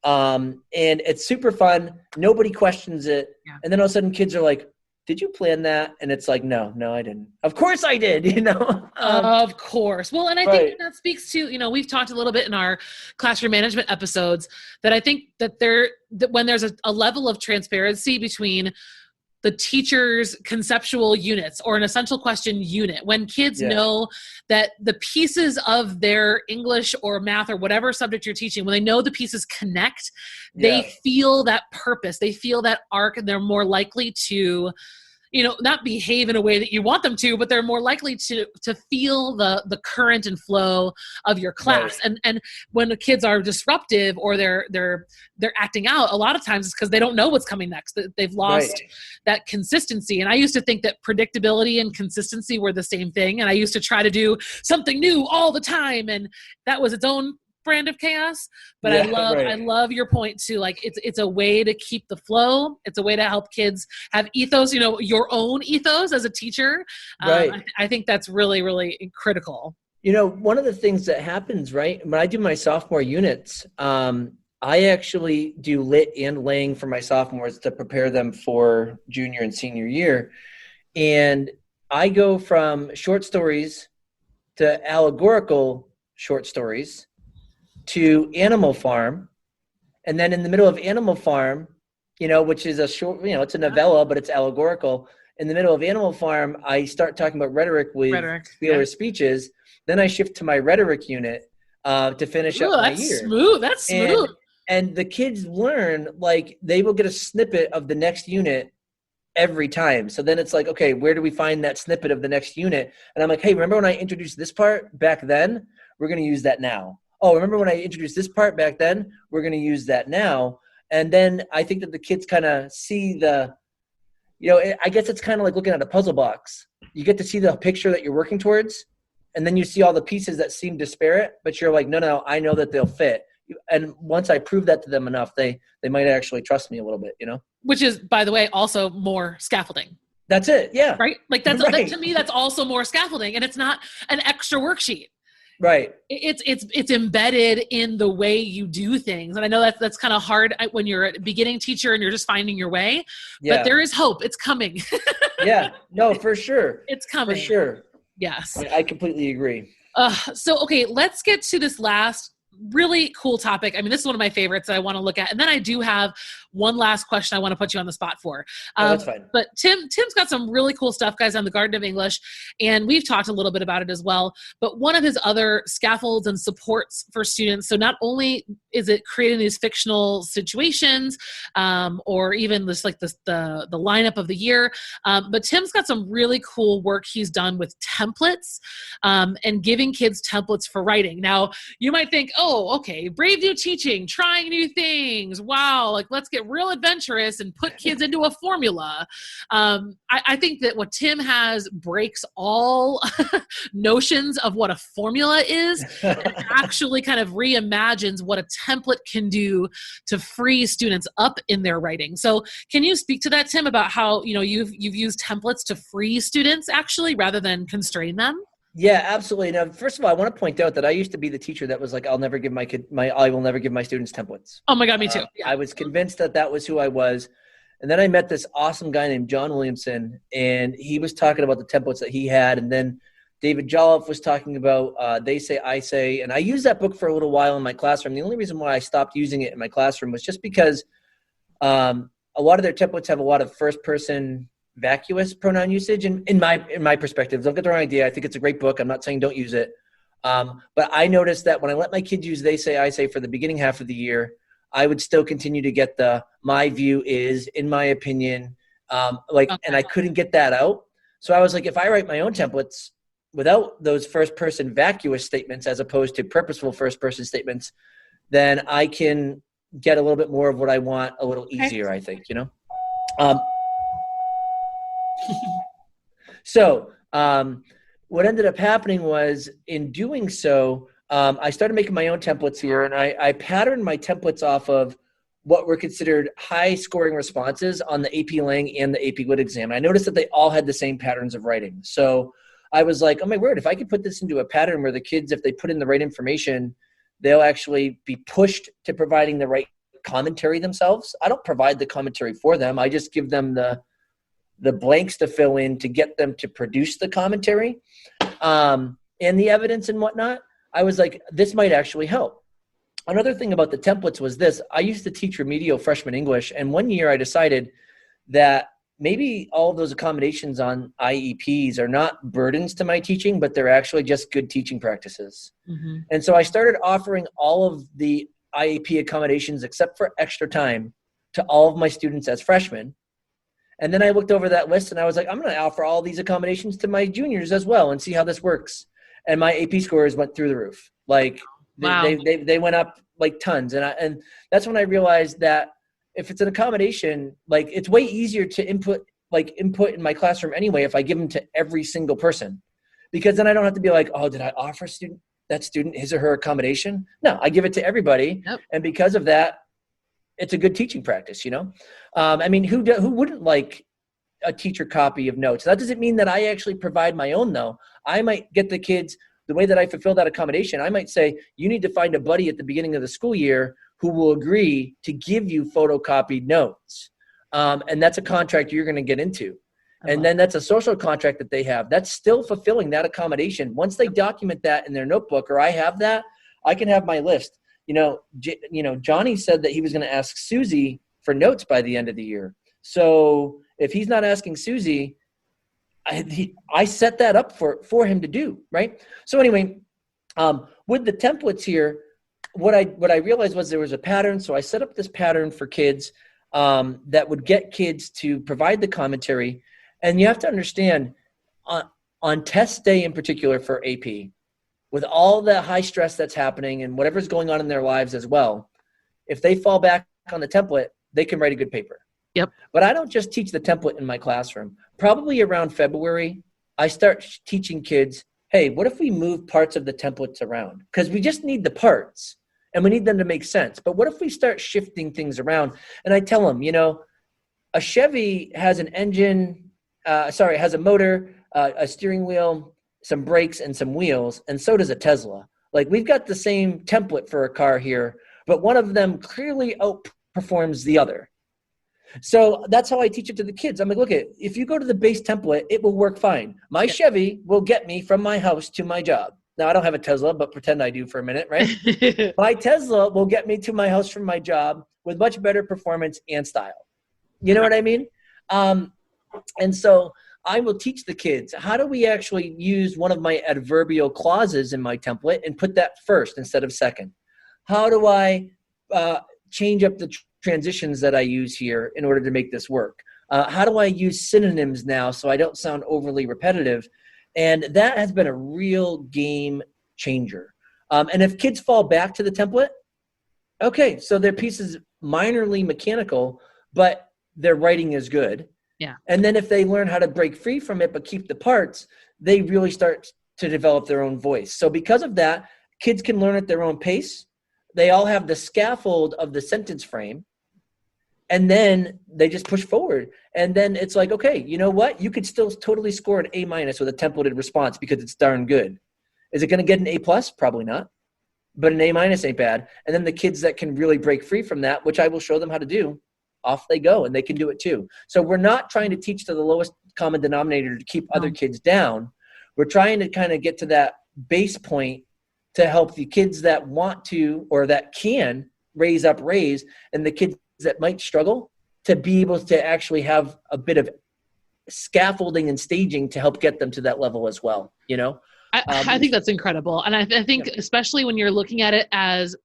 And it's super fun. Nobody questions it. Yeah. And then all of a sudden kids are like, did you plan that? And it's like, no, I didn't. Of course I did, Of course. Well, and I think that speaks to, we've talked a little bit in our classroom management episodes that I think that when there's a level of transparency between the teacher's conceptual units or an essential question unit, when kids know that the pieces of their English or math or whatever subject you're teaching, when they know the pieces connect, they feel that purpose, they feel that arc, and they're more likely to, not behave in a way that you want them to, but they're more likely to feel the current and flow of your class. Right. And when the kids are disruptive or they're acting out, a lot of times it's because they don't know what's coming next. They've lost that consistency. And I used to think that predictability and consistency were the same thing. And I used to try to do something new all the time. And that was its own brand of chaos. But I love your point too. Like it's a way to keep the flow. It's a way to help kids have ethos, your own ethos as a teacher. I think that's really, really critical. One of the things that happens, right, when I do my sophomore units, I actually do lit and lang for my sophomores to prepare them for junior and senior year. And I go from short stories to allegorical short stories to Animal Farm. And then in the middle of Animal Farm, which is a short, it's a novella, but it's allegorical. In the middle of Animal Farm, I start talking about rhetoric with Spieler's speeches. Then I shift to my rhetoric unit to finish up my year. That's smooth. And the kids learn, like, they will get a snippet of the next unit every time. So then it's like, okay, where do we find that snippet of the next unit? And I'm like, hey, remember when I introduced this part back then? We're going to use that now. Oh, remember when I introduced this part back then? We're going to use that now. And then I think that the kids kind of see I guess it's kind of like looking at a puzzle box. You get to see the picture that you're working towards. and then you see all the pieces that seem disparate, but you're like, no, I know that they'll fit. And once I prove that to them enough, they might actually trust me a little bit, Which is, by the way, also more scaffolding. That's it. Yeah. Right. Like that, to me, that's also more scaffolding, and it's not an extra worksheet. Right. It's embedded in the way you do things. And I know that's kind of hard when you're a beginning teacher and you're just finding your way, but there is hope. It's coming. Yeah, no, for sure. It's coming. For sure. Yes. I completely agree. So, okay, let's get to this last really cool topic. I mean, this is one of my favorites that I want to look at. And then I do have one last question I want to put you on the spot for. That's fine. But Tim's got some really cool stuff, guys, on the Garden of English. And we've talked a little bit about it as well. But one of his other scaffolds and supports for students. So not only is it creating these fictional situations, or even just like the lineup of the year, but Tim's got some really cool work he's done with templates, and giving kids templates for writing. Now, you might think, oh, okay, brave new teaching, trying new things. Wow, like let's get real adventurous and put kids into a formula. I think that what Tim has breaks all notions of what a formula is, and actually kind of reimagines what a template can do to free students up in their writing. So can you speak to that, Tim, about how you've used templates to free students actually rather than constrain them? Yeah, absolutely. Now, first of all, I want to point out that I used to be the teacher that was like, I will never give my students templates. Oh my God, me too. Yeah. I was convinced that was who I was. And then I met this awesome guy named John Williamson, and he was talking about the templates that he had. And then David Jolliffe was talking about They Say, I Say. And I used that book for a little while in my classroom. The only reason why I stopped using it in my classroom was just because a lot of their templates have a lot of first-person vacuous pronoun usage in my perspective. Don't get the wrong idea. I think it's a great book. I'm not saying don't use it. But I noticed that when I let my kids use They Say, I Say for the beginning half of the year, I would still continue to get my view is, in my opinion, and I couldn't get that out. So I was like, if I write my own templates without those first person vacuous statements as opposed to purposeful first person statements, then I can get a little bit more of what I want a little easier, I think, So what ended up happening was, in doing so, I started making my own templates here, and I patterned my templates off of what were considered high scoring responses on the AP Lang and the AP Lit exam. And I noticed that they all had the same patterns of writing. So I was like, oh my word, if I could put this into a pattern where the kids, if they put in the right information, they'll actually be pushed to providing the right commentary themselves. I don't provide the commentary for them. I just give them the blanks to fill in to get them to produce the commentary and the evidence and whatnot. I was like, this might actually help. Another thing about the templates was this. I used to teach remedial freshman English, and one year I decided that maybe all of those accommodations on IEPs are not burdens to my teaching, but they're actually just good teaching practices. Mm-hmm. And so I started offering all of the IEP accommodations except for extra time to all of my students as freshmen. And then I looked over that list and I was like, I'm going to offer all these accommodations to my juniors as well and see how this works. And my AP scores went through the roof. Like wow. they went up like tons. And that's when I realized that if it's an accommodation, like it's way easier to input in my classroom anyway if I give them to every single person, because then I don't have to be like, oh, did I offer that student his or her accommodation? No, I give it to everybody. Yep. And because of that, it's a good teaching practice, I mean, who wouldn't like a teacher copy of notes? That doesn't mean that I actually provide my own, though. I might get the kids, the way that I fulfill that accommodation, I might say, you need to find a buddy at the beginning of the school year who will agree to give you photocopied notes. And that's a contract you're going to get into. And then that's a social contract that they have. That's still fulfilling that accommodation. Once they document that in their notebook, or I have that, I can have my list. Johnny said that he was going to ask Susie for notes by the end of the year. So if he's not asking Susie, I set that up for him to do, right? So anyway, with the templates here, what I realized was there was a pattern. So I set up this pattern for kids that would get kids to provide the commentary. And you have to understand, on test day in particular for AP, with all the high stress that's happening and whatever's going on in their lives as well, if they fall back on the template, they can write a good paper. Yep. But I don't just teach the template in my classroom. Probably around February, I start teaching kids, hey, what if we move parts of the templates around? Because we just need the parts and we need them to make sense. But what if we start shifting things around? And I tell them, a Chevy has an engine, has a motor, a steering wheel, some brakes, and some wheels, and so does a Tesla. Like, we've got the same template for a car here, but one of them clearly outperforms the other. So that's how I teach it to the kids. I'm like, look, if you go to the base template, it will work fine. My Chevy will get me from my house to my job. Now, I don't have a Tesla, but pretend I do for a minute, right? My Tesla will get me to my house from my job with much better performance and style. You know what I mean? And so I will teach the kids, how do we actually use one of my adverbial clauses in my template and put that first instead of second? How do I change up the transitions that I use here in order to make this work? How do I use synonyms now so I don't sound overly repetitive? And that has been a real game changer. And if kids fall back to the template, okay, so their piece is minorly mechanical, but their writing is good. Yeah. And then if they learn how to break free from it but keep the parts, they really start to develop their own voice. So because of that, kids can learn at their own pace. They all have the scaffold of the sentence frame. And then they just push forward. And then it's like, okay, you know what? You could still totally score an A- with a templated response because it's darn good. Is it going to get an A+? Probably not. But an A- ain't bad. And then the kids that can really break free from that, which I will show them how to do, off they go, and they can do it too. So we're not trying to teach to the lowest common denominator to keep other kids down. We're trying to kind of get to that base point to help the kids that want to or that can raise, and the kids that might struggle to be able to actually have a bit of scaffolding and staging to help get them to that level as well. I think that's incredible. And I think especially when you're looking at it as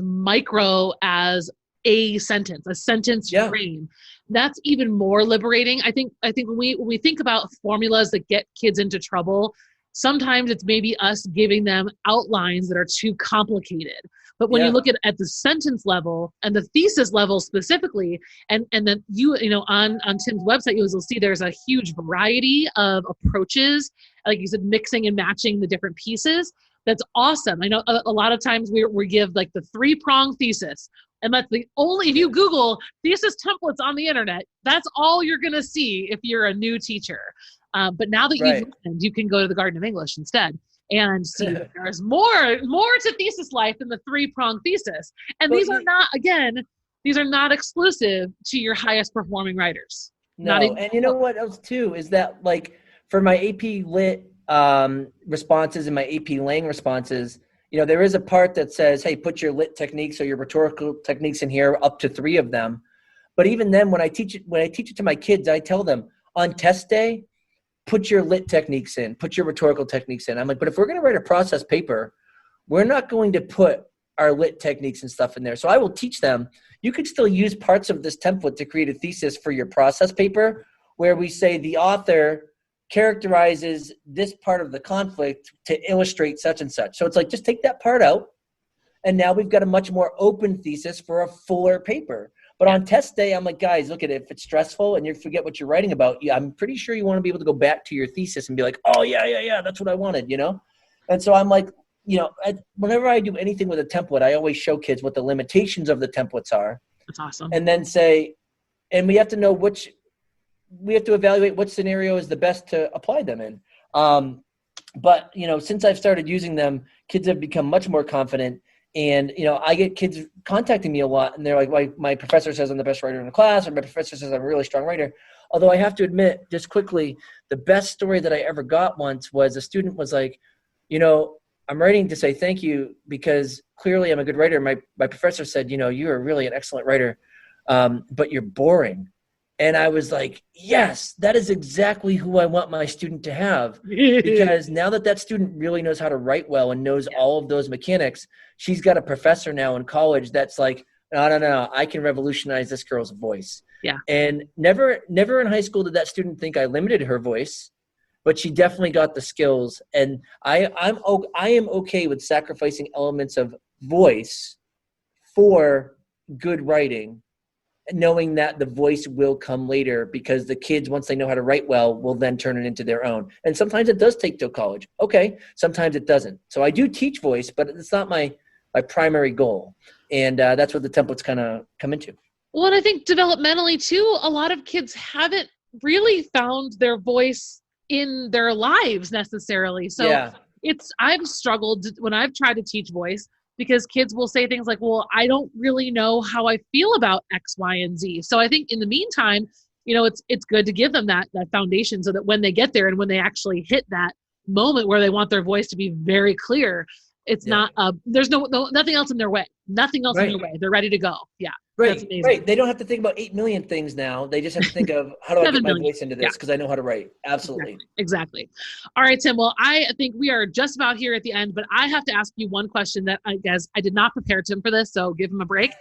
micro as a sentence frame, that's even more liberating. I think when we think about formulas that get kids into trouble, sometimes it's maybe us giving them outlines that are too complicated. But when you look at the sentence level and the thesis level specifically, and then on Tim's website, you'll see there's a huge variety of approaches, like you said, mixing and matching the different pieces. That's awesome. I know a lot of times we give like the 3-prong thesis, and that's the only, if you Google thesis templates on the internet, that's all you're going to see if you're a new teacher. But now that you've learned, you can go to the Garden of English instead and see that there's more to thesis life than the 3-prong thesis. And these are not exclusive to your highest performing writers. No, and you know what else too is that, like, for my AP Lit responses and my AP Lang responses, there is a part that says, hey, put your lit techniques or your rhetorical techniques in here, up to 3 of them. But even then, when I teach it to my kids, I tell them on test day, put your lit techniques in, put your rhetorical techniques in. I'm like, but if we're going to write a process paper, we're not going to put our lit techniques and stuff in there. So I will teach them, you could still use parts of this template to create a thesis for your process paper, where we say the author characterizes this part of the conflict to illustrate such and such. So it's like, just take that part out, and now we've got a much more open thesis for a fuller paper. But on test day, I'm like, guys, look at it. If it's stressful and you forget what you're writing about, I'm pretty sure you want to be able to go back to your thesis and be like, oh, yeah, that's what I wanted, And so I'm like, whenever I do anything with a template, I always show kids what the limitations of the templates are. That's awesome. And then say, and we have to know we have to evaluate what scenario is the best to apply them in. But, since I've started using them, kids have become much more confident. And, I get kids contacting me a lot, and they're like, my professor says I'm the best writer in the class, or my professor says I'm a really strong writer. Although I have to admit, just quickly, the best story that I ever got once was a student was like, I'm writing to say thank you because clearly I'm a good writer. My professor said, you are really an excellent writer, but you're boring. And I was like, yes, that is exactly who I want my student to have. Because now that student really knows how to write well and knows all of those mechanics, she's got a professor now in college that's like, no, I can revolutionize this girl's voice. Yeah. And never in high school did that student think I limited her voice, but she definitely got the skills. And I am okay with sacrificing elements of voice for good writing. knowing that the voice will come later, because the kids, once they know how to write well, will then turn it into their own. And sometimes it does take till college. Okay. Sometimes it doesn't. So I do teach voice, but it's not my primary goal. And that's what the templates kind of come into. Well, and I think developmentally too, a lot of kids haven't really found their voice in their lives necessarily. So I've struggled when I've tried to teach voice, because kids will say things like, well, I don't really know how I feel about X, Y, and Z. So I think in the meantime, it's good to give them that foundation, so that when they get there and when they actually hit that moment where they want their voice to be very clear, it's not, there's nothing else in their way. Nothing else in their way. They're ready to go. Yeah. Right. Right. They don't have to think about 8 million things now. They just have to think of, how do I get my voice into this? Because I know how to write. Absolutely. Exactly. All right, Tim. Well, I think we are just about here at the end, but I have to ask you one question that I guess I did not prepare Tim for this, so give him a break.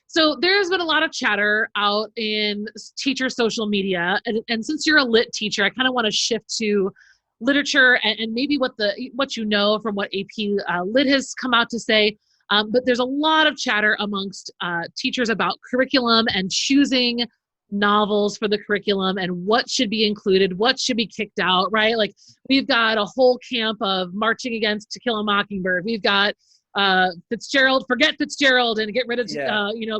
So there's been a lot of chatter out in teacher social media. And since you're a lit teacher, I kind of want to shift to literature and maybe what you know from what AP Lit has come out to say. But there's a lot of chatter amongst teachers about curriculum and choosing novels for the curriculum and what should be included, what should be kicked out, right? Like, we've got a whole camp of marching against To Kill a Mockingbird. We've got Fitzgerald, forget Fitzgerald and get rid of,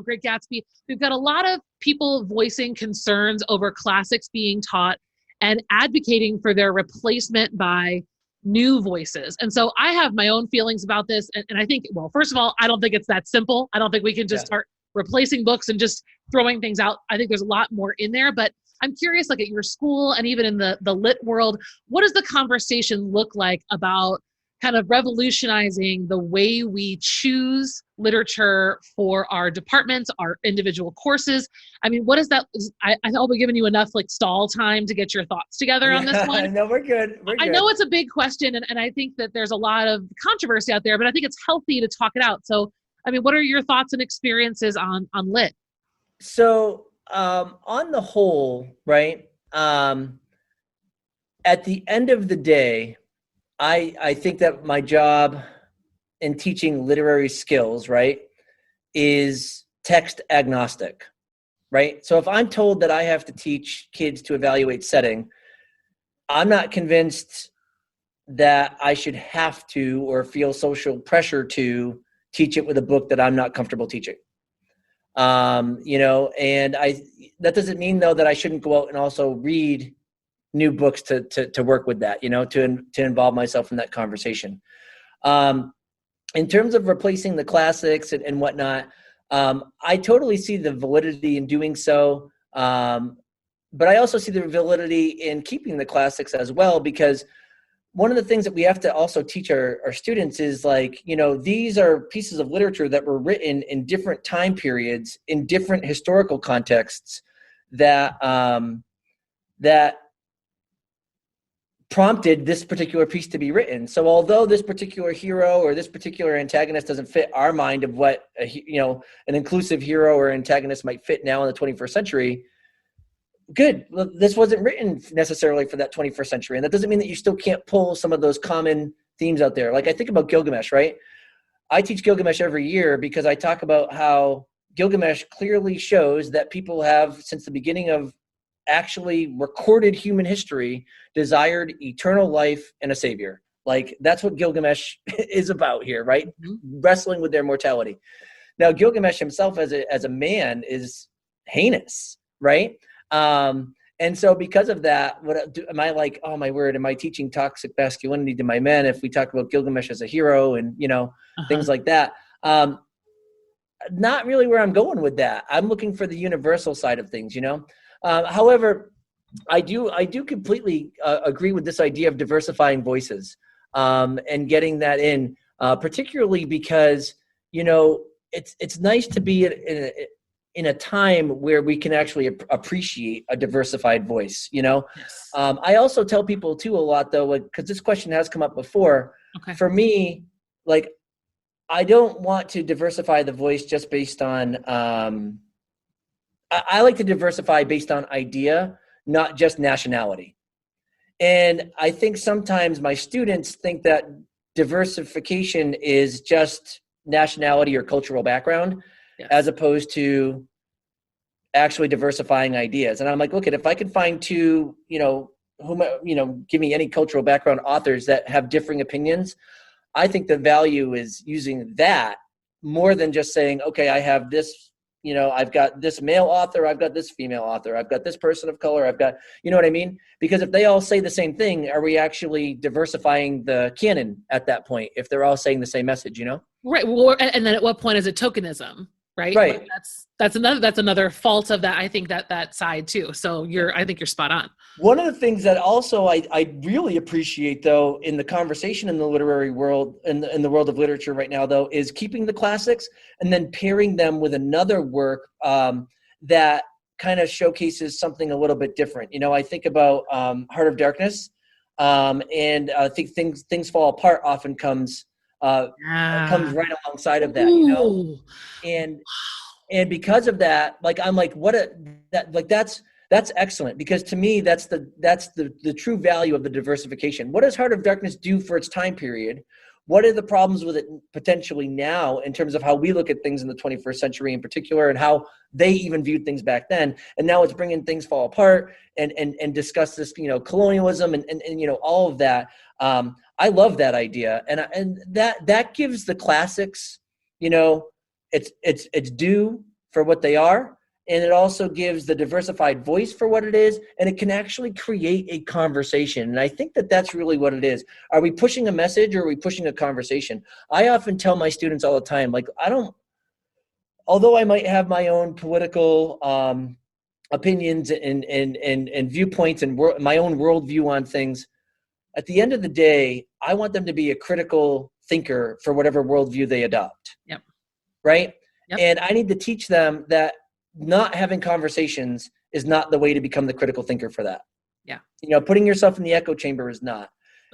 Great Gatsby. We've got a lot of people voicing concerns over classics being taught and advocating for their replacement by new voices. And so I have my own feelings about this. And I think, well, first of all, I don't think it's that simple. I don't think we can just start replacing books and just throwing things out. I think there's a lot more in there, but I'm curious, like at your school and even in the lit world, what does the conversation look like about kind of revolutionizing the way we choose literature for our departments, our individual courses? I mean, what is that? I hope we've given you enough like stall time to get your thoughts together on this one. No, we're good. I know it's a big question, and I think that there's a lot of controversy out there, but I think it's healthy to talk it out. So, I mean, what are your thoughts and experiences on lit? So, on the whole, right, at the end of the day, I think that my job in teaching literary skills, right, is text agnostic, right? So if I'm told that I have to teach kids to evaluate setting, I'm not convinced that I should have to or feel social pressure to teach it with a book that I'm not comfortable teaching. And that doesn't mean though that I shouldn't go out and also read new books to work with that, to involve myself in that conversation. In terms of replacing the classics and whatnot, I totally see the validity in doing so. But I also see the validity in keeping the classics as well, because one of the things that we have to also teach our students is like, these are pieces of literature that were written in different time periods, in different historical contexts that prompted this particular piece to be written. So although this particular hero or this particular antagonist doesn't fit our mind of what an inclusive hero or antagonist might fit now in the 21st century, good. This wasn't written necessarily for that 21st century. And that doesn't mean that you still can't pull some of those common themes out there. Like I think about Gilgamesh, right? I teach Gilgamesh every year because I talk about how Gilgamesh clearly shows that people have, since the beginning of actually recorded human history, desired eternal life and a savior. Like that's what Gilgamesh is about here, right? Mm-hmm. Wrestling with their mortality. Now, Gilgamesh himself as a man is heinous, right? And so because of that, am I like, oh my word, am I teaching toxic masculinity to my men if we talk about Gilgamesh as a hero and, things like that? Not really where I'm going with that. I'm looking for the universal side of things, However, I do completely agree with this idea of diversifying voices and getting that in, particularly because, it's nice to be in a time where we can actually appreciate a diversified voice, Yes. I also tell people too a lot though, because this question has come up before. Okay. For me, like, I don't want to diversify the voice just based on, I like to diversify based on idea, not just nationality. And I think sometimes my students think that diversification is just nationality or cultural background, yes, as opposed to actually diversifying ideas. And I'm like, look, if I can find two, give me any cultural background authors that have differing opinions, I think the value is using that more than just saying, okay, I have this, I've got this male author, I've got this female author, I've got this person of color, I've got, you know what I mean? Because if they all say the same thing, are we actually diversifying the canon at that point if they're all saying the same message, Right. Well, and then at what point is it tokenism? Right. Right. Like that's another fault of that. I think that side too. So I think you're spot on. One of the things that also I really appreciate, though, in the conversation in the literary world, in the world of literature right now, though, is keeping the classics and then pairing them with another work that kind of showcases something a little bit different. I think about Heart of Darkness, and I think Things Fall Apart often comes right alongside of that, and because of that, like I'm like, that's excellent, because to me that's the true value of the diversification. What does Heart of Darkness do for its time period? What are the problems with it potentially now in terms of how we look at things in the 21st century in particular, and how they even viewed things back then? And now it's bringing Things Fall Apart and discuss this, colonialism and all of that. I love that idea, and that gives the classics, it's due for what they are. And it also gives the diversified voice for what it is, and it can actually create a conversation. And I think that's really what it is. Are we pushing a message, or are we pushing a conversation? I often tell my students all the time, like, although I might have my own political opinions and viewpoints and my own worldview on things, at the end of the day, I want them to be a critical thinker for whatever worldview they adopt. Yep. Right? Yep. And I need to teach them that not having conversations is not the way to become the critical thinker for that. Yeah. Putting yourself in the echo chamber is not.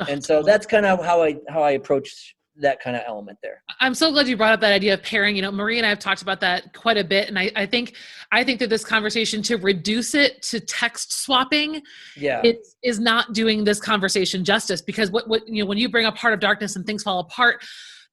And so that's kind of how I approach that kind of element there. I'm so glad you brought up that idea of pairing. Marie and I have talked about that quite a bit. And I think that this conversation, to reduce it to text swapping, it is not doing this conversation justice, because what when you bring up Heart of Darkness and Things Fall Apart,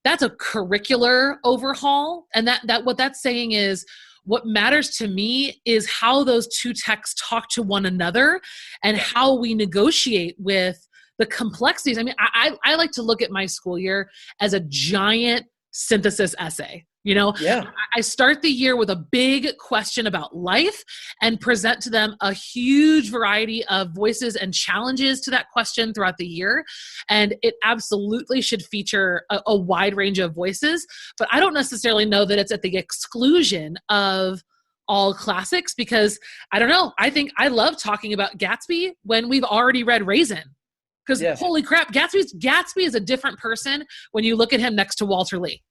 that's a curricular overhaul. And that what that's saying is, what matters to me is how those two texts talk to one another and how we negotiate with the complexities. I mean, I like to look at my school year as a giant synthesis essay. I start the year with a big question about life and present to them a huge variety of voices and challenges to that question throughout the year. And it absolutely should feature a wide range of voices, but I don't necessarily know that it's at the exclusion of all classics, because I don't know. I think I love talking about Gatsby when we've already read Raisin. Because holy crap, Gatsby is a different person when you look at him next to Walter Lee.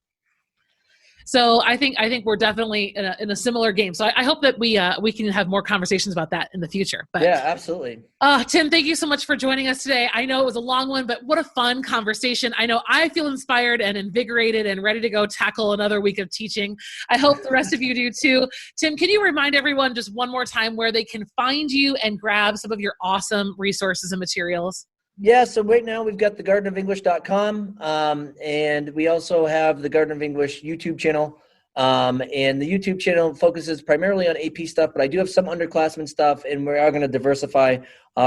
So I think we're definitely in a similar game. So I hope that we can have more conversations about that in the future. But yeah, absolutely. Tim, thank you so much for joining us today. I know it was a long one, but what a fun conversation. I know I feel inspired and invigorated and ready to go tackle another week of teaching. I hope the rest of you do too. Tim, can you remind everyone just one more time where they can find you and grab some of your awesome resources and materials? Yeah, so right now we've got thegardenofenglish.com, and we also have the Garden of English YouTube channel. And the YouTube channel focuses primarily on AP stuff, but I do have some underclassmen stuff, and we are going to diversify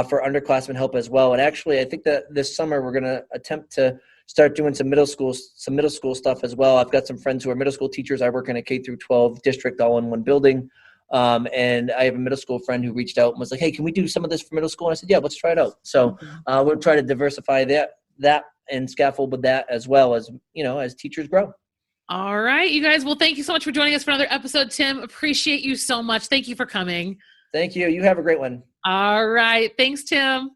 for underclassmen help as well. And actually, I think that this summer we're going to attempt to start doing some middle school stuff as well. I've got some friends who are middle school teachers. I work in a K through 12 district all in one building. And I have a middle school friend who reached out and was like, hey, can we do some of this for middle school? And I said, yeah, let's try it out. So we'll try to diversify that and scaffold with that as well as, as teachers grow. All right, you guys. Well, thank you so much for joining us for another episode, Tim. Appreciate you so much. Thank you for coming. Thank you. You have a great one. All right. Thanks, Tim.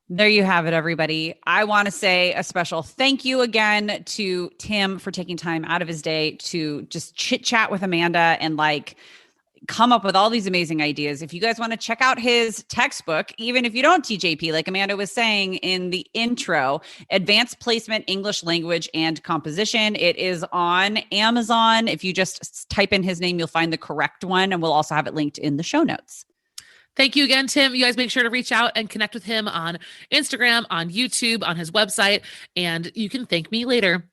There you have it, everybody. I want to say a special thank you again to Tim for taking time out of his day to just chit chat with Amanda and come up with all these amazing ideas. If you guys want to check out his textbook, even if you don't teach AP, like Amanda was saying in the intro, Advanced Placement, English Language and Composition, it is on Amazon. If you just type in his name, you'll find the correct one, and we'll also have it linked in the show notes. Thank you again, Tim. You guys make sure to reach out and connect with him on Instagram, on YouTube, on his website, and you can thank me later.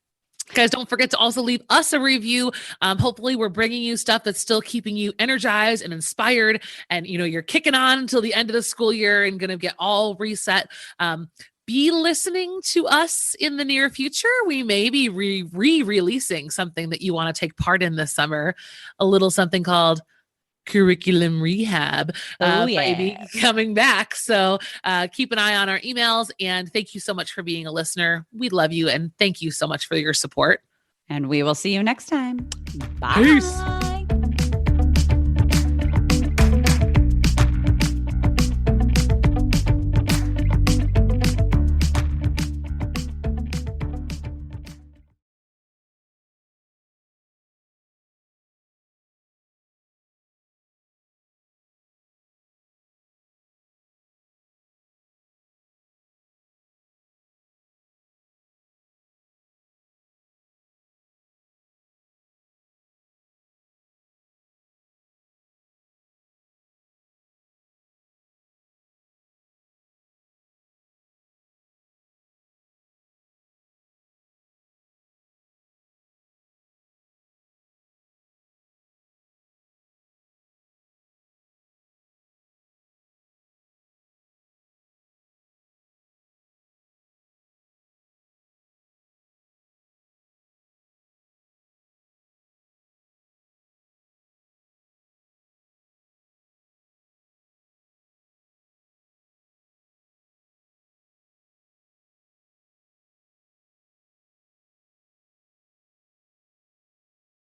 Guys, don't forget to also leave us a review. Hopefully we're bringing you stuff that's still keeping you energized and inspired. And, you're kicking on until the end of the school year and going to get all reset. Be listening to us in the near future. We may be re-releasing something that you want to take part in this summer, a little something called curriculum rehab maybe coming back. So keep an eye on our emails, and thank you so much for being a listener. We love you, and thank you so much for your support. And we will see you next time. Bye. Peace.